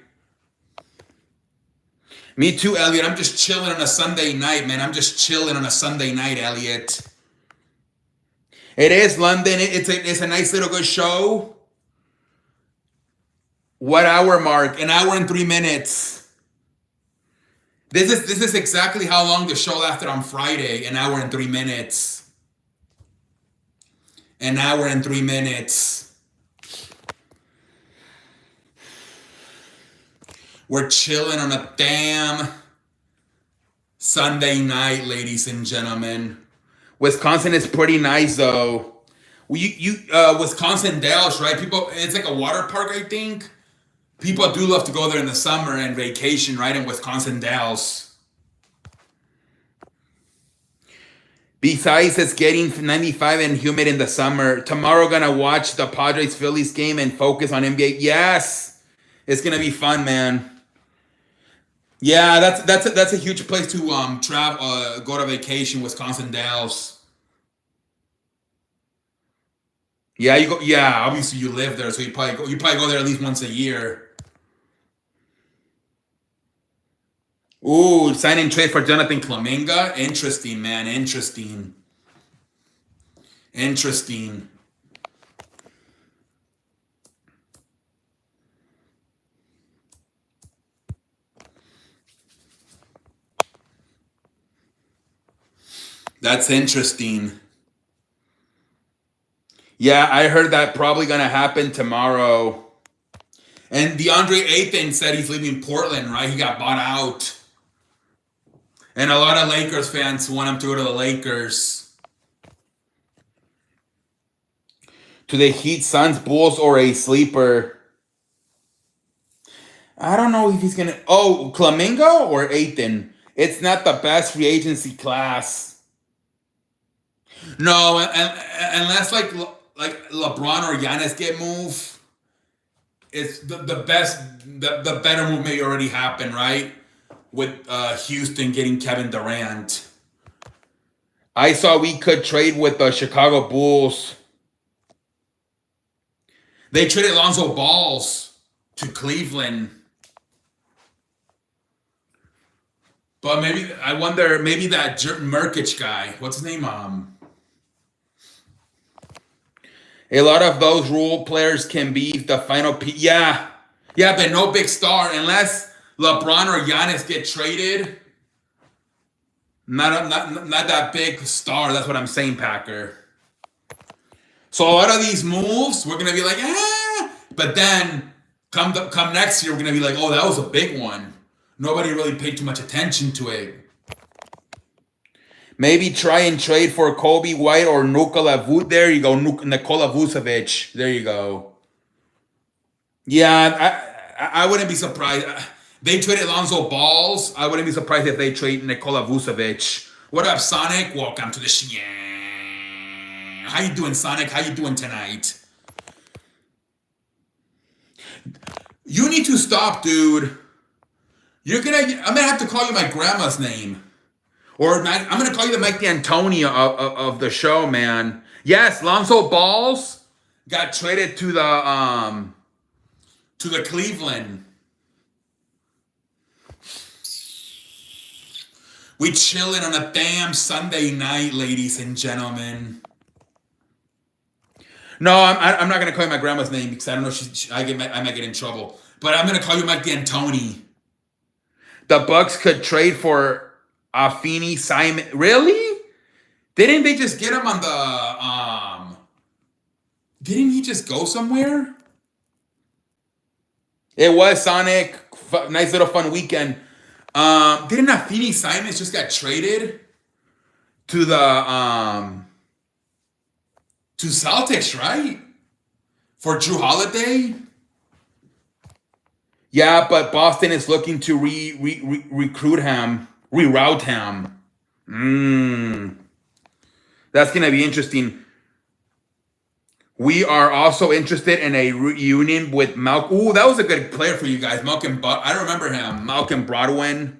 Me too, Elliot. I'm just chilling on a Sunday night, man. I'm just chilling on a Sunday night, Elliot. It is London. It's a nice little good show. What hour mark? 1 hour and 3 minutes. This is exactly how long the show lasted on Friday. 1 hour and 3 minutes. 1 hour and 3 minutes. We're chilling on a damn Sunday night, ladies and gentlemen. Wisconsin is pretty nice, though. Wisconsin Dells, right? People, it's like a water park, I think. People do love to go there in the summer and vacation, right? In Wisconsin Dells. Besides, it's getting 95 and humid in the summer. Tomorrow, gonna watch the Padres-Phillies game and focus on NBA. Yes, it's gonna be fun, man. Yeah, that's a huge place to travel, go to vacation, Wisconsin Dells. Yeah, you go. Yeah, obviously you live there, so you probably go there at least once a year. Ooh, sign and trade for Jonathan Kuminga. Interesting, man. Interesting. That's interesting. Yeah, I heard that probably gonna happen tomorrow. And DeAndre Ayton said he's leaving Portland, right? He got bought out. And a lot of Lakers fans want him to go to the Lakers. To the Heat, Suns, Bulls, or a sleeper. I don't know if he's gonna. Oh, Flamingo or Ayton? It's not the best free agency class. No, unless like LeBron or Giannis get moved, it's the best. The better move may already happen, right? With Houston getting Kevin Durant. I saw we could trade with the Chicago Bulls. They traded Lonzo Balls to Cleveland. But maybe, I wonder, maybe that Murkic guy, what's his name? A lot of those role players can be the final piece. Yeah, but no big star. Unless LeBron or Giannis get traded, not that big star. That's what I'm saying, Packer. So a lot of these moves, we're going to be like, but then come next year, we're going to be like, oh, that was a big one. Nobody really paid too much attention to it. Maybe try and trade for Kobe White or Nikola Vucevic. There you go, Nikola Vucevic. There you go. Yeah, I wouldn't be surprised. They traded Lonzo Balls. I wouldn't be surprised if they trade Nikola Vucevic. What up, Sonic? Welcome to the show. How you doing, Sonic? How you doing tonight? You need to stop, dude. I'm gonna have to call you my grandma's name. Or I'm going to call you the Mike D'Antoni of the show, man. Yes, Lonzo Balls got traded to the Cleveland. We chilling on a damn Sunday night, ladies and gentlemen. No, I'm not going to call you my grandma's name because I don't know. I might get in trouble. But I'm going to call you Mike D'Antoni. The Bucks could trade for Afeni Simon. Really? Didn't they just get him on the didn't he just go somewhere? It was Sonic. Nice little fun weekend. Didn't Afeni Simons just got traded to the to Celtics, right? For Drew Holiday? Yeah, but Boston is looking to recruit him. Reroute him. That's going to be interesting. We are also interested in a reunion with Malcolm. Ooh, that was a good player for you guys. I don't remember him. Malcolm Brogdon.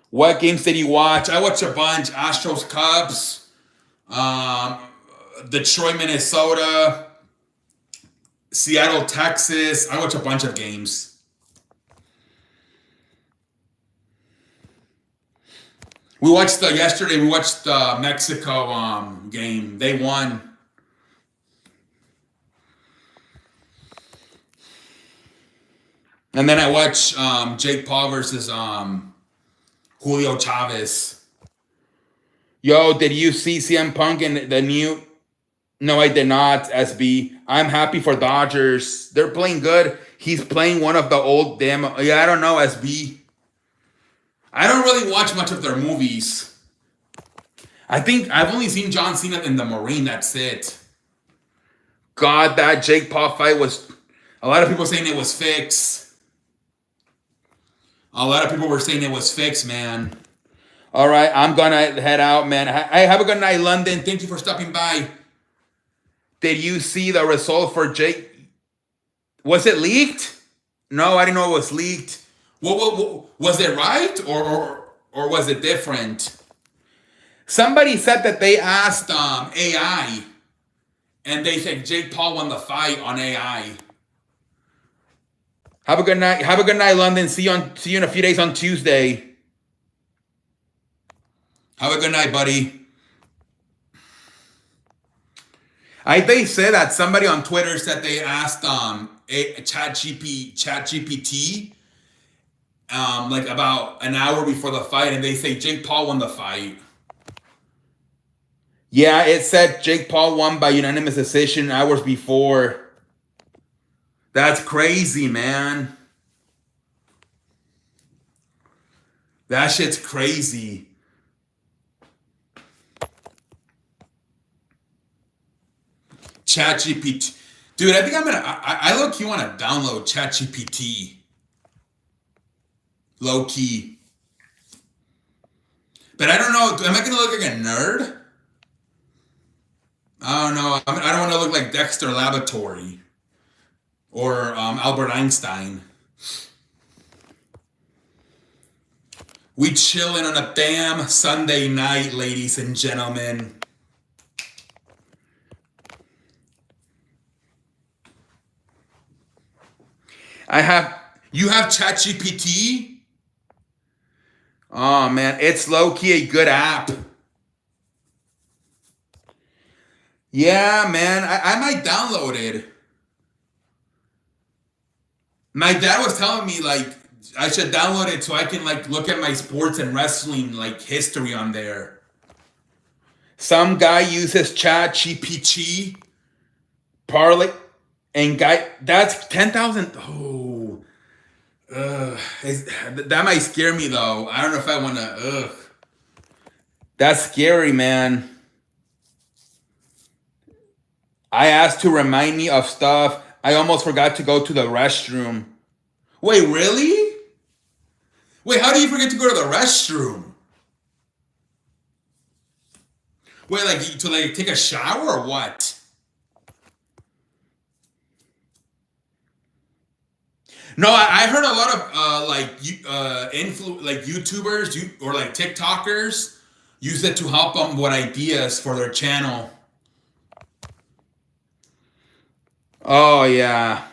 What games did you watch? I watched a bunch. Astros, Cubs. Detroit, Minnesota. Seattle, Texas. I watched a bunch of games. We watched yesterday. We watched the Mexico game. They won. And then I watched Jake Paul versus Julio Chavez. Yo, did you see CM Punk in the new? No, I did not. SB. I'm happy for Dodgers. They're playing good. He's playing one of the old damn. Yeah, I don't know, SB. I don't really watch much of their movies. I think I've only seen John Cena in The Marine. That's it. God, that Jake Paul fight was... A lot of people saying it was fixed. A lot of people were saying it was fixed, man. All right, I'm going to head out, man. Hey, have a good night, London. Thank you for stopping by. Did you see the result for Jake? Was it leaked? No, I didn't know it was leaked. What was it right or was it different? Somebody said that they asked AI, and they said Jake Paul won the fight on AI. Have a good night. Have a good night, London. See you in a few days on Tuesday. Have a good night, buddy. They said that somebody on Twitter said they asked ChatGPT. Like about an hour before the fight, and they say Jake Paul won the fight. Yeah, it said Jake Paul won by unanimous decision hours before. That's crazy, man. That shit's crazy. ChatGPT. Dude, I think I low key want to download ChatGPT. Low key. But I don't know. Am I going to look like a nerd? I don't know. I don't want to look like Dexter Laboratory or Albert Einstein. We chilling on a damn Sunday night, ladies and gentlemen. You have ChatGPT? Oh man, it's low-key a good app. Yeah, man, I might download it. My dad was telling me like I should download it so I can like look at my sports and wrestling like history on there. Some guy uses ChatGPT, Parlay, and guy that's 10,000. Oh, that might scare me though. I don't know if I want to. That's scary, man. I asked to remind me of stuff. I almost forgot to go to the restroom. Wait, really? Wait, how do you forget to go to the restroom? Wait, like to like take a shower or what? No, I heard a lot of like YouTubers or like TikTokers use it to help them with ideas for their channel. Oh yeah.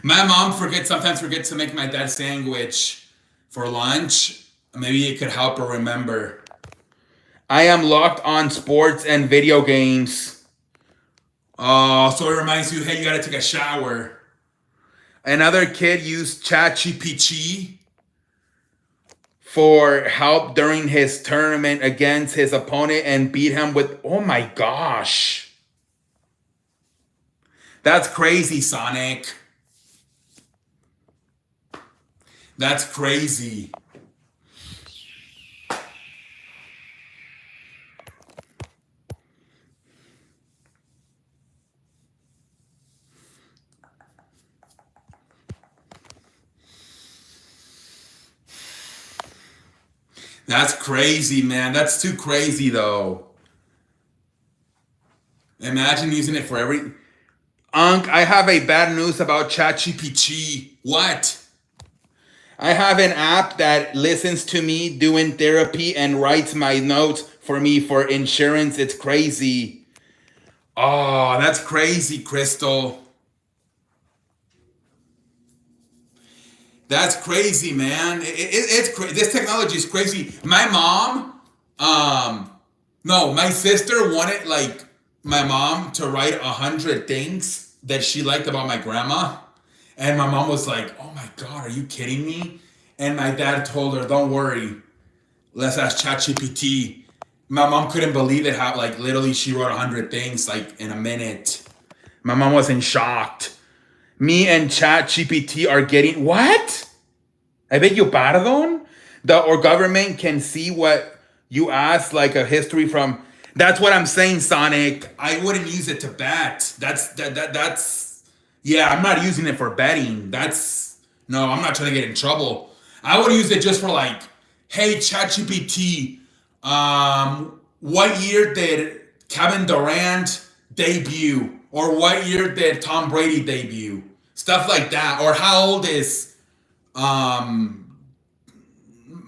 My mom sometimes forgets to make my dad sandwich for lunch. Maybe it could help her remember. I am locked on sports and video games. Oh, so it reminds you, hey, you gotta take a shower. Another kid used ChatGPT for help during his tournament against his opponent and beat him with, oh my gosh. That's crazy, Sonic. That's crazy. That's crazy, man. That's too crazy, though. Imagine using it for every. Unc, I have a bad news about ChatGPT. What? I have an app that listens to me doing therapy and writes my notes for me for insurance. It's crazy. Oh, that's crazy, Crystal. That's crazy, man. It's crazy. This technology is crazy. My mom, no, my sister wanted like my mom to write 100 things that she liked about my grandma, and my mom was like, "Oh my God, are you kidding me?" And my dad told her, "Don't worry, let's ask ChatGPT." My mom couldn't believe it. How like literally she wrote 100 things like in a minute. My mom was in shocked. Me and ChatGPT are getting what? I beg you pardon? Or government can see what you ask, like a history from. That's what I'm saying, Sonic. I wouldn't use it to bet. That's. Yeah, I'm not using it for betting. No, I'm not trying to get in trouble. I would use it just for like, hey, ChatGPT, what year did Kevin Durant debut? Or what year did Tom Brady debut? Stuff like that. Or how old is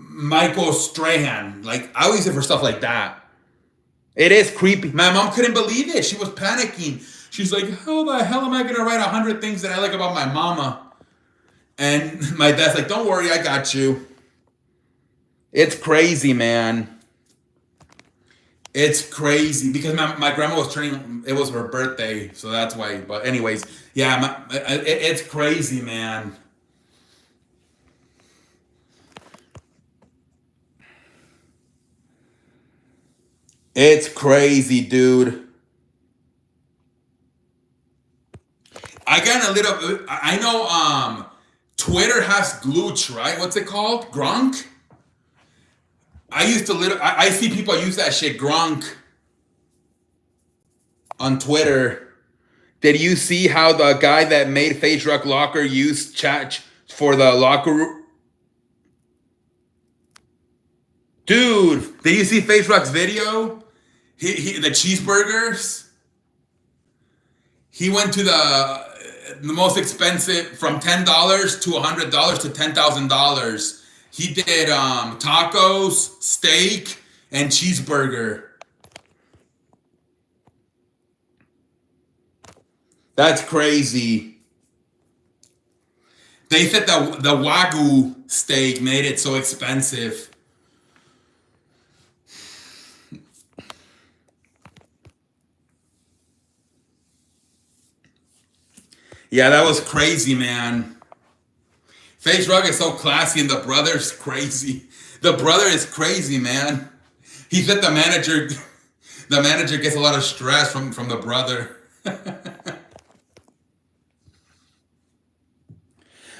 Michael Strahan? Like, I would use it for stuff like that. It is creepy. My mom couldn't believe it. She was panicking. She's like, how the hell am I going to write 100 things that I like about my mama? And my dad's like, don't worry, I got you. It's crazy, man. It's crazy because my grandma was turning, it was her birthday, so that's why. But anyways, yeah, it's crazy, man. It's crazy, dude. I got a little. I know. Twitter has glitch, right? What's it called? Grunk. I used to little. I see people use that shit, Grunk, on Twitter. Did you see how the guy that made Face Rock Locker used chat for the locker room? Dude, did you see Face Rock's video? The cheeseburgers. He went to the most expensive, from $10 to $100 to $10,000. He did tacos, steak, and cheeseburger. That's crazy. They said the Wagyu steak made it so expensive. Yeah, that was crazy, man. Face Rock is so classy, and the brother's crazy. The brother is crazy, man. He said the manager gets a lot of stress from the brother.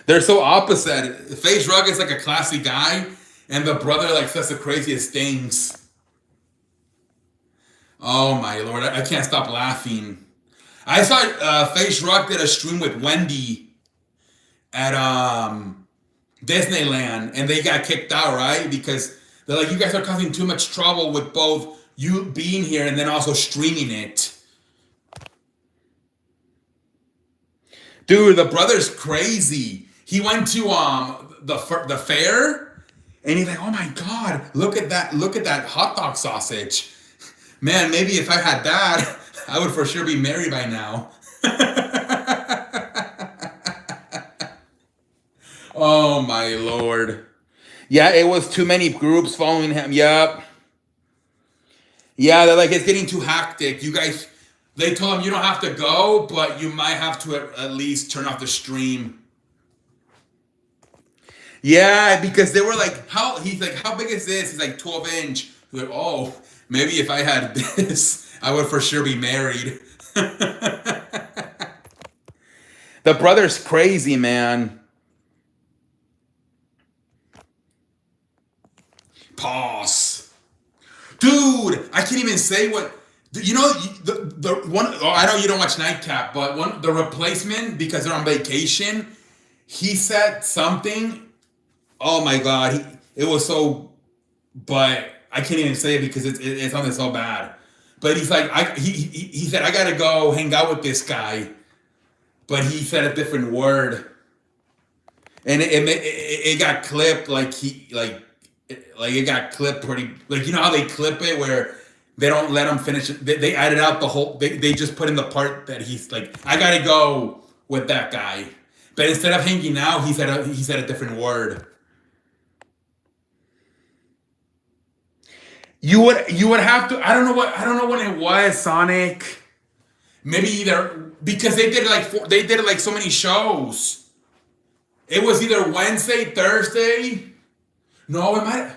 They're so opposite. Face Rock is like a classy guy, and the brother like says the craziest things. Oh my lord, I can't stop laughing. I saw Face Rock did a stream with Wendy at Disneyland, and they got kicked out, right? Because they're like, you guys are causing too much trouble with both you being here and then also streaming it. Dude, the brother's crazy. He went to the fair, and he's like, oh my god, look at that hot dog sausage. Man, maybe if I had that, I would for sure be married by now. Oh my lord. Yeah, it was too many groups following him. Yep. Yeah, they're like, it's getting too hectic. You guys, they told him you don't have to go, but you might have to at least turn off the stream. Yeah, because they were like, he's like, how big is this? He's like 12-inch. He's like, oh, maybe if I had this, I would for sure be married. The brother's crazy, man. Pause. Dude, I can't even say what. You know, the one. Oh, I know you don't watch Nightcap, but the replacement, because they're on vacation, he said something. Oh my god, it was so. But I can't even say it because it's something so bad. But he's like, he said, I gotta go hang out with this guy, but he said a different word, and it got clipped like it got clipped pretty, like, you know how they clip it where they don't let him finish it. They added out the whole. They just put in the part that he's like, I gotta go with that guy, but instead of hanging out, he said a different word. You would have to. I don't know what it was, Sonic. Maybe either because they did it like so many shows. It was either Wednesday, Thursday. No, it might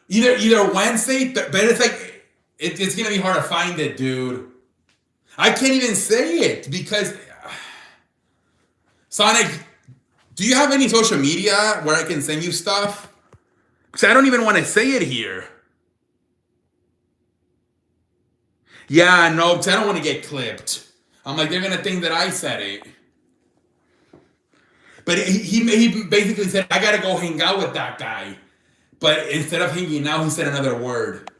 either Wednesday, but it's like it's gonna be hard to find it, dude. I can't even say it because Sonic. Do you have any social media where I can send you stuff? Because I don't even want to say it here. Yeah, no, because I don't want to get clipped. I'm like, they're gonna think that I said it. But he basically said, I gotta go hang out with that guy. But instead of hanging out, he said another word.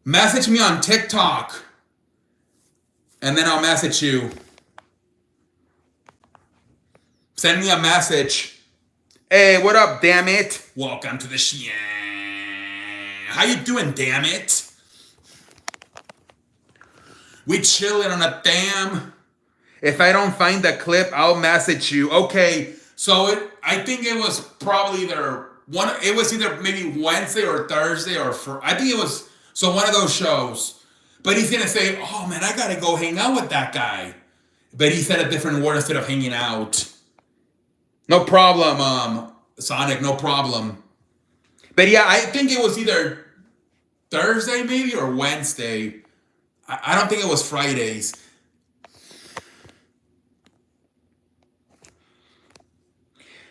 Message me on TikTok, and then I'll message you. Send me a message. Hey, what up, damn it? Welcome to the show. How you doing, damn it? We chilling on a damn. If I don't find the clip, I'll message you. Okay, so I think it was probably it was either maybe Wednesday or Thursday I think it was, so one of those shows. But he's gonna say, oh man, I gotta go hang out with that guy. But he said a different word instead of hanging out. No problem, Sonic, no problem. But yeah, I think it was either Thursday maybe or Wednesday. I don't think it was Fridays.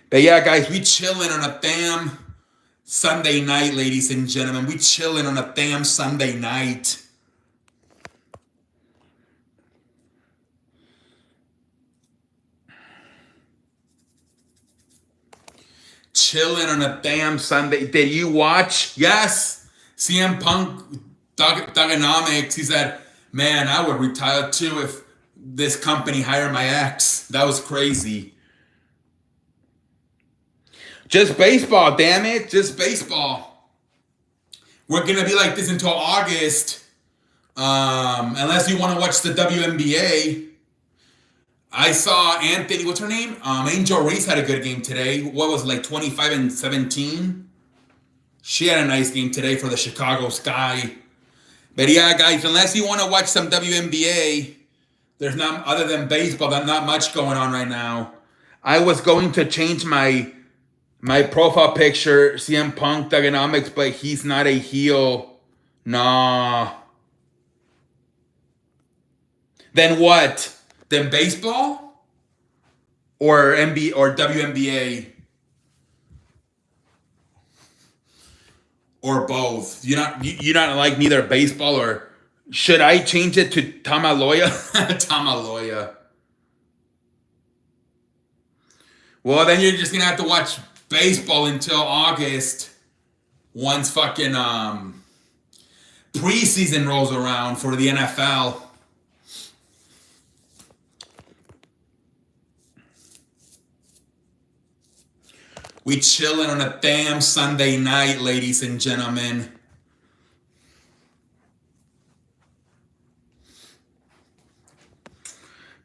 But yeah, guys, we chilling on a damn Sunday night, ladies and gentlemen. We chilling on a damn Sunday night. Chilling on a damn Sunday. Did you watch? Yes. CM Punk, Thugonomics. He said, man, I would retire too if this company hired my ex. That was crazy. Just baseball, damn it. Just baseball. We're going to be like this until August. Unless you want to watch the WNBA. I saw Anthony, what's her name? Angel Reese had a good game today. What was it, like 25 and 17? She had a nice game today for the Chicago Sky. But yeah, guys, unless you want to watch some WNBA, there's not, other than baseball, there's not much going on right now. I was going to change my profile picture, CM Punk Thugonomics, but he's not a heel. Nah. Then what? Then baseball? Or NBA or WNBA? Or both? You not like neither baseball or should I change it to Tamaloya? Tamaloya. Well, then you're just gonna have to watch baseball until August once fucking preseason rolls around for the NFL. We chilling on a damn Sunday night, ladies and gentlemen.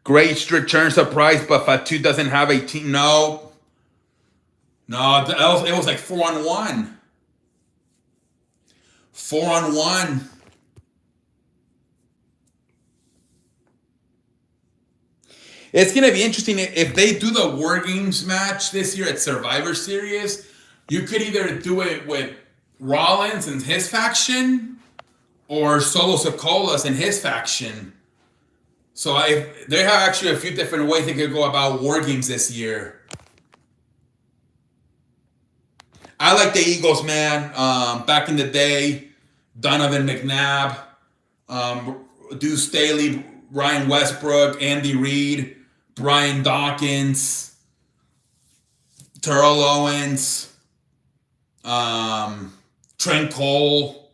Great return surprise, but Fatu doesn't have a team. No. No, it was like 4-on-1. 4-on-1. It's going to be interesting if they do the War Games match this year at Survivor Series. You could either do it with Rollins and his faction or Solo Sikolas and his faction. So they have actually a few different ways they could go about War Games this year. I like the Eagles, man. Back in the day, Donovan McNabb, Deuce Staley, Ryan Westbrook, Andy Reid, Brian Dawkins, Terrell Owens, Trent Cole.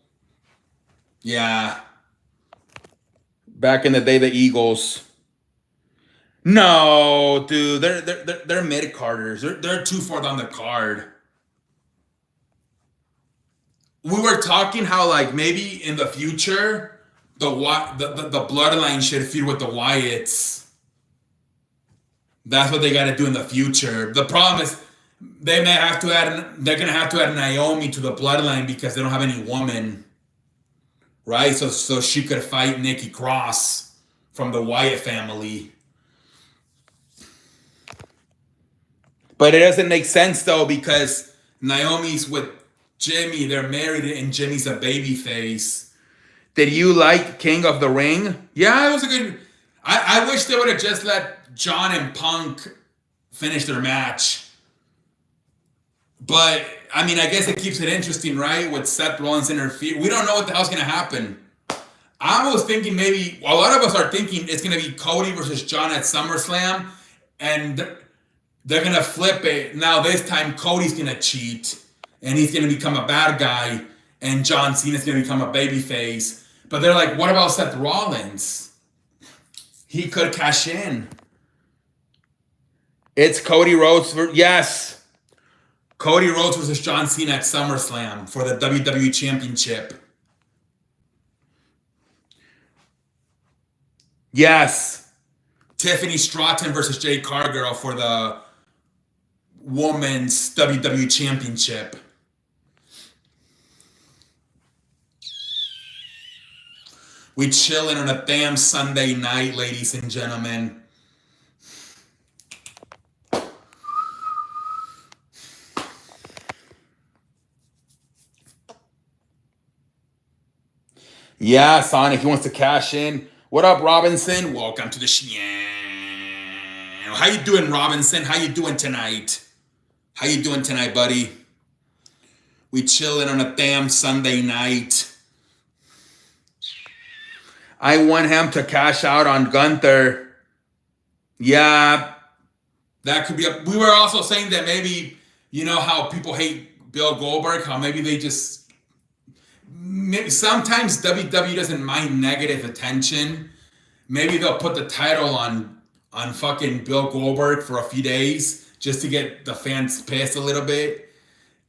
Yeah. Back in the day, the Eagles. No, dude, they're mid-carders. They're too far down the card. We were talking how like maybe in the future the Bloodline should feud with the Wyatts. That's what they got to do in the future. The problem is they're gonna have to add Naomi to the Bloodline because they don't have any woman, right? So she could fight Nikki Cross from the Wyatt family. But it doesn't make sense though because Naomi's with Jimmy, they're married and Jimmy's a babyface. Did you like King of the Ring? Yeah, it was a good. I wish they would have just let John and Punk finish their match. But, I mean, I guess it keeps it interesting, right? With Seth Rollins interfere. We don't know what the hell's going to happen. I was thinking maybe, a lot of us are thinking it's going to be Cody versus John at SummerSlam. And they're going to flip it. Now this time Cody's going to cheat. And he's going to become a bad guy. And John Cena's going to become a babyface. But they're like, what about Seth Rollins? He could cash in. It's Cody Rhodes. Yes. Cody Rhodes versus John Cena at SummerSlam for the WWE Championship. Yes. Tiffany Stratton versus Jade Cargill for the Women's WWE Championship. We chilling on a damn Sunday night, ladies and gentlemen. Yeah, Sonic, he wants to cash in. What up, Robinson? Welcome to the show. How you doing, Robinson? How you doing tonight? How you doing tonight, buddy? We chilling on a damn Sunday night. I want him to cash out on Gunther. Yeah, that could be we were also saying that maybe, you know how people hate Bill Goldberg, how maybe they just, maybe sometimes WWE doesn't mind negative attention. Maybe they'll put the title on fucking Bill Goldberg for a few days just to get the fans pissed a little bit.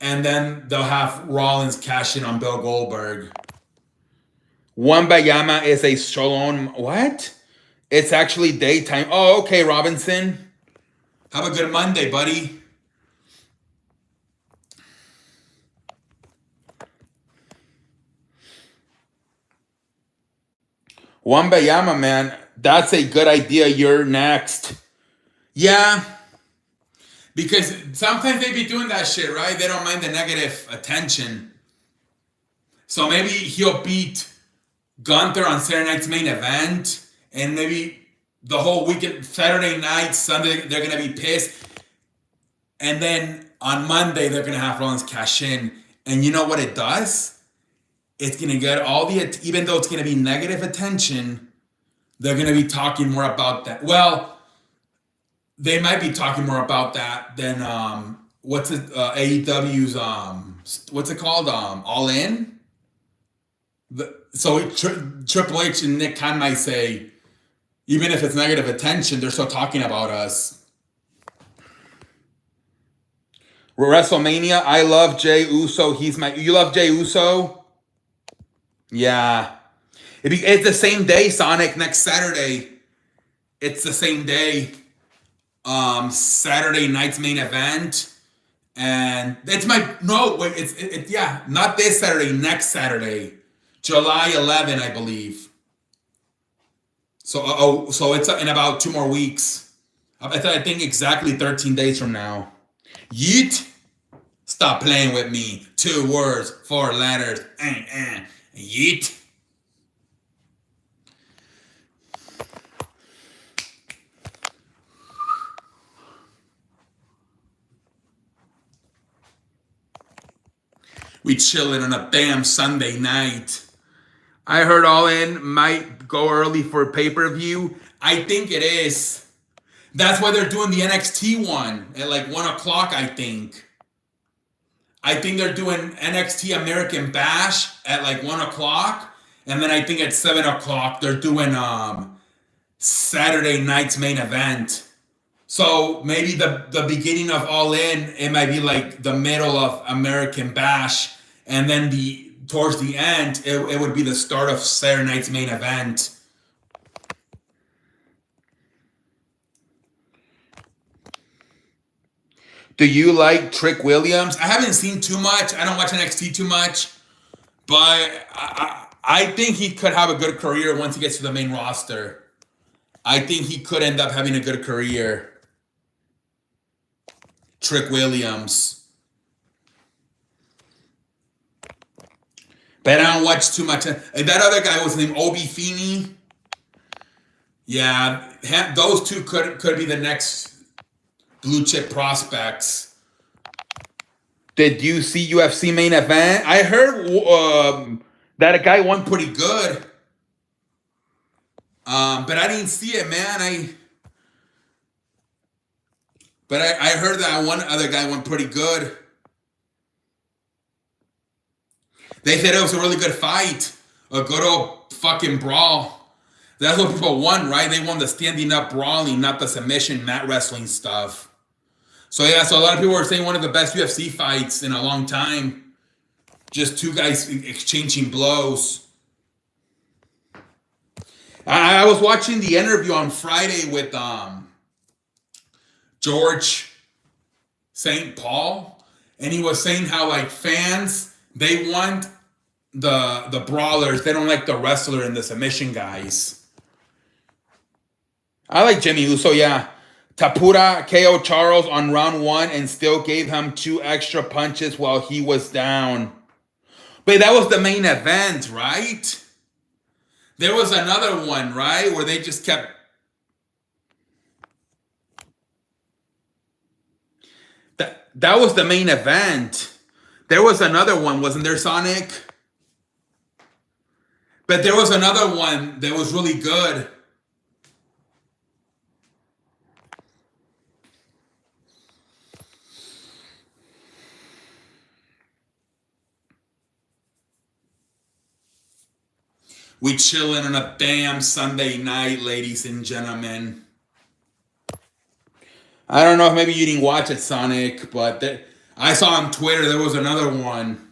And then they'll have Rollins cash in on Bill Goldberg. Wambayama is a shalom. What? It's actually daytime. Oh, okay, Robinson. Have a good Monday, buddy. Wambayama, man. That's a good idea. You're next. Yeah. Because sometimes they be doing that shit, right? They don't mind the negative attention. So maybe he'll beat Gunther on Saturday night's main event. And maybe the whole weekend, Saturday night, Sunday, they're going to be pissed. And then on Monday, they're going to have Rollins cash in. And you know what it does? It's going to get all the, even though it's going to be negative attention, they're going to be talking more about that. Well, they might be talking more about that than what's it? AEW's what's it called? All In. So Triple H and Nick Khan might say, even if it's negative attention, they're still talking about us. WrestleMania. I love Jey Uso. You love Jey Uso? Yeah. It's the same day, Sonic. Next Saturday. It's the same day. Saturday night's main event, and it's not this Saturday, next Saturday, July 11, I believe. So it's in about 2 more weeks. I think exactly 13 days from now. Yeet. Stop playing with me. 2 words, 4 letters. Yeet. We chilling on a damn Sunday night. I heard All In might go early for pay-per-view. I think it is. That's why they're doing the NXT one at like 1 o'clock, I think. I think they're doing NXT American Bash at like 1 o'clock. And then I think at 7 o'clock, they're doing Saturday night's main event. So maybe the beginning of All In, it might be like the middle of American Bash, and then towards the end, it would be the start of Saturday night's main event. Do you like Trick Williams? I haven't seen too much. I don't watch NXT too much, but I think he could have a good career once he gets to the main roster. I think he could end up having a good career. Trick Williams. But I don't watch too much. That other guy was named Obi Feeney. Yeah, those two could be the next blue chip prospects. Did you see UFC main event? I heard that a guy won pretty good. But I didn't see it, man. But I heard that one other guy went pretty good. They said it was a really good fight. A good old fucking brawl. That's what people won, right? They won the standing up brawling, not the submission mat wrestling stuff. So yeah, so a lot of people were saying one of the best UFC fights in a long time. Just 2 guys exchanging blows. I was watching the interview on Friday with George St. Paul, and he was saying how like fans, they want the brawlers, they don't like the wrestler and the submission guys. I like Jimmy Uso, yeah. Tapura KO Charles on round 1 and still gave him 2 extra punches while he was down. But that was the main event, right? There was another one, right, where they just kept. That was the main event. There was another one, wasn't there, Sonic? But there was another one that was really good. We chilling on a damn Sunday night, ladies and gentlemen. I don't know if maybe you didn't watch it, Sonic, but I saw on Twitter there was another one.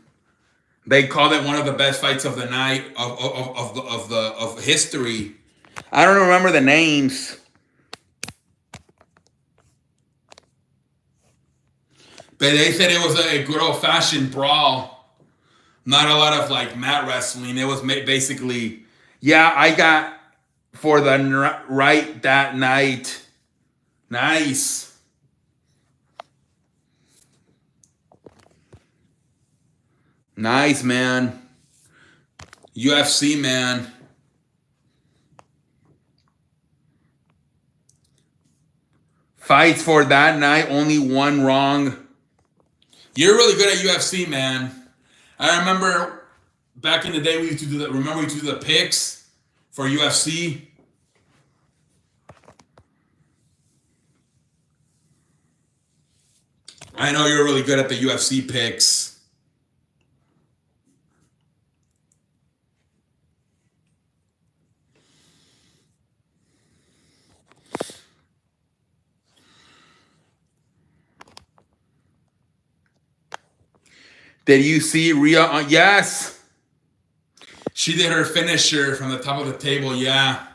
They called it one of the best fights of the night of history. I don't remember the names, but they said it was a good old fashioned brawl. Not a lot of like mat wrestling. It was basically, yeah, I got for the right that night. Nice. Nice, man. UFC, man. Fights for that night, only one wrong. You're really good at UFC, man. I remember back in the day we used to do that. Remember we used to do the picks for UFC? I know you're really good at the UFC picks. Did you see Rhea? Yes. She did her finisher from the top of the table, yeah.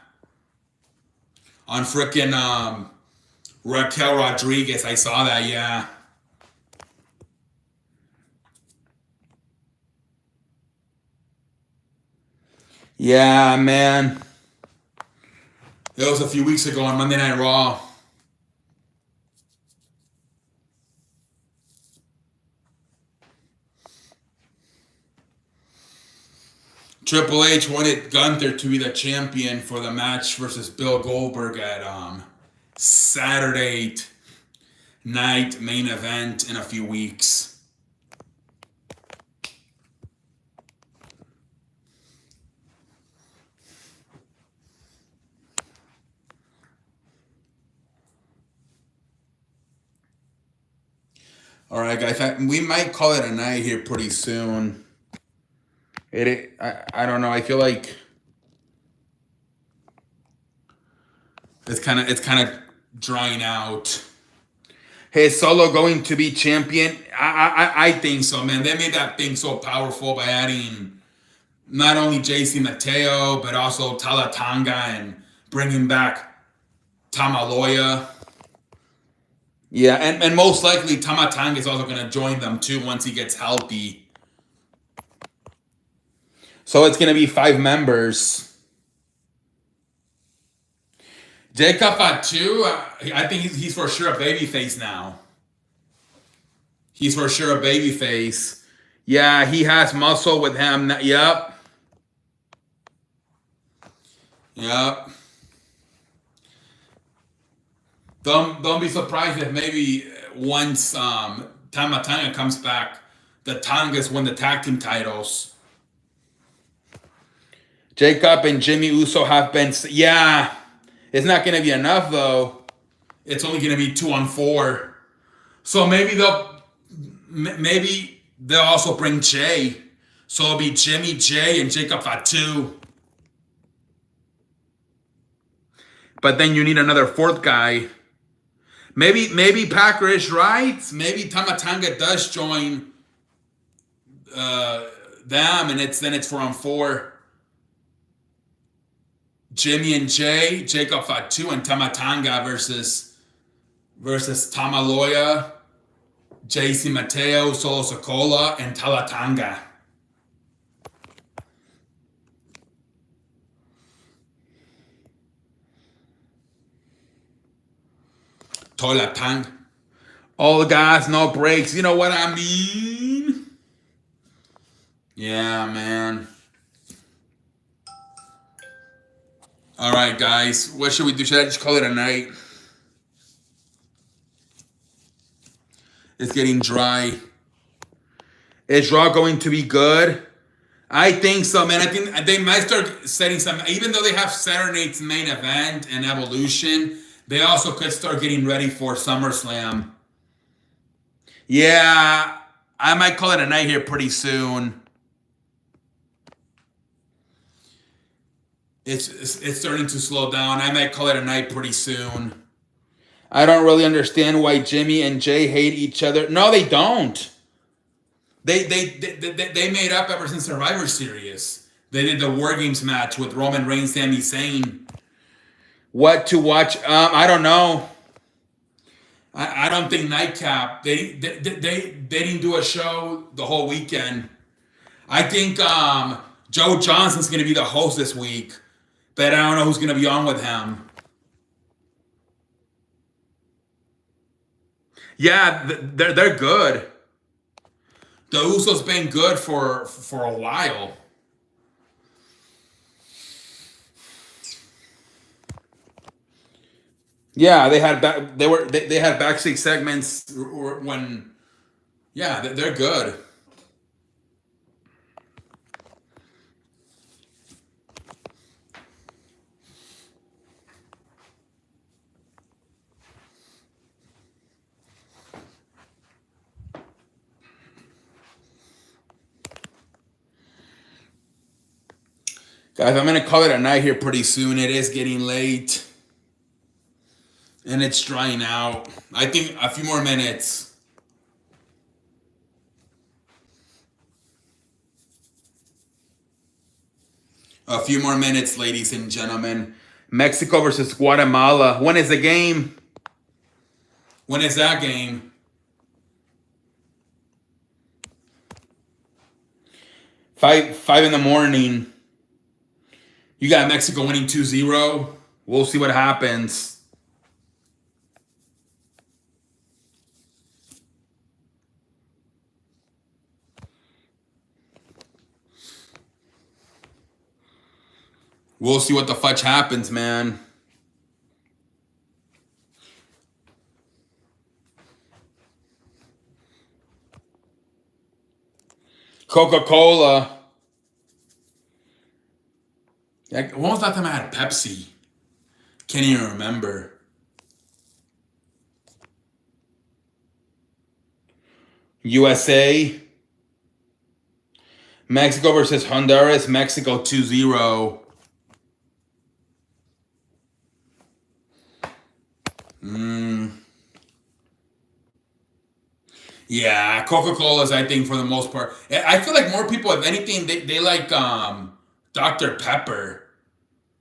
On frickin' Raquel Rodriguez. I saw that, yeah. Yeah, man. It was a few weeks ago on Monday Night Raw. Triple H wanted Gunther to be the champion for the match versus Bill Goldberg at Saturday night main event in a few weeks. All right, guys, we might call it a night here pretty soon. I don't know. I feel like it's kind of drying out. Hey, is Solo going to be champion? I think so, man. They made that thing so powerful by adding not only JC Mateo but also Talatanga and bringing back Tamaloya. Yeah, and most likely Tamatanga is also going to join them too once he gets healthy. So it's going to be 5 members. Jacob Fatu, I think he's for sure a babyface now. He's for sure a babyface. Yeah, he has muscle with him. Yep. Yep. Don't be surprised if maybe once Tamatanga comes back, the Tongas win the tag team titles. Jacob and Jimmy Uso have been... Yeah, it's not going to be enough, though. It's only going to be 2-on-4. So maybe they'll also bring Jay. So it'll be Jimmy, Jay, and Jacob Fatu. But then you need another 4th guy. Maybe Packer is right. Maybe Tamatanga does join them, and it's 4-on-4. Jimmy and Jay, Jacob Fatu, and Tamatanga versus Tamaloya, JC Mateo, Solo Sikoa, and Talatanga. Tolatang. All gas, no brakes. You know what I mean? Yeah, man. All right, guys. What should we do? Should I just call it a night? It's getting dry. Is Raw going to be good? I think so, man. I think they might start setting some. Even though they have Saturday night's main event and Evolution, they also could start getting ready for SummerSlam. Yeah, I might call it a night here pretty soon. It's starting to slow down. I might call it a night pretty soon. I don't really understand why Jimmy and Jay hate each other. No, they don't. They made up ever since Survivor Series. They did the War Games match with Roman Reigns, Sami Zayn. What to watch? I don't know. I don't think Nightcap. They didn't do a show the whole weekend. I think Joe Johnson's going to be the host this week, but I don't know who's going to be on with him. Yeah, they're good. The Usos been good for a while. Yeah, they had they had backstage segments when. Yeah, they're good. Guys, I'm gonna call it a night here pretty soon. It is getting late. And it's drying out. I think a few more minutes. A few more minutes, ladies and gentlemen. Mexico versus Guatemala. When is the game? When is that game? 5 in the morning. You got Mexico winning 2-0. We'll see what happens. We'll see what the fudge happens, man. Coca-Cola. When was that time I had Pepsi? Can't even remember. USA. Mexico versus Honduras. Mexico 2-0. Yeah, Coca-Cola's, I think, for the most part. I feel like more people, if anything, they like Dr. Pepper,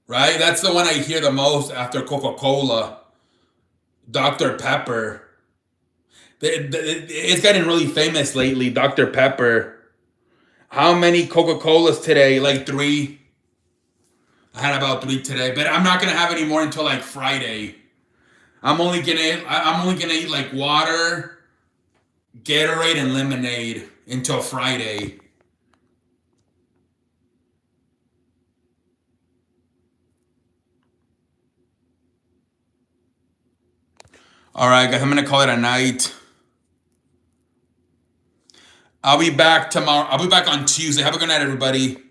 right? That's the one I hear the most after Coca-Cola. Dr. Pepper. It's getting really famous lately, Dr. Pepper. How many Coca-Colas today? Like 3? I had about 3 today, but I'm not gonna have any more until like Friday. I'm only gonna eat like water, Gatorade, and lemonade until Friday. All right, guys, I'm gonna call it a night. I'll be back tomorrow. I'll be back on Tuesday. Have a good night, everybody.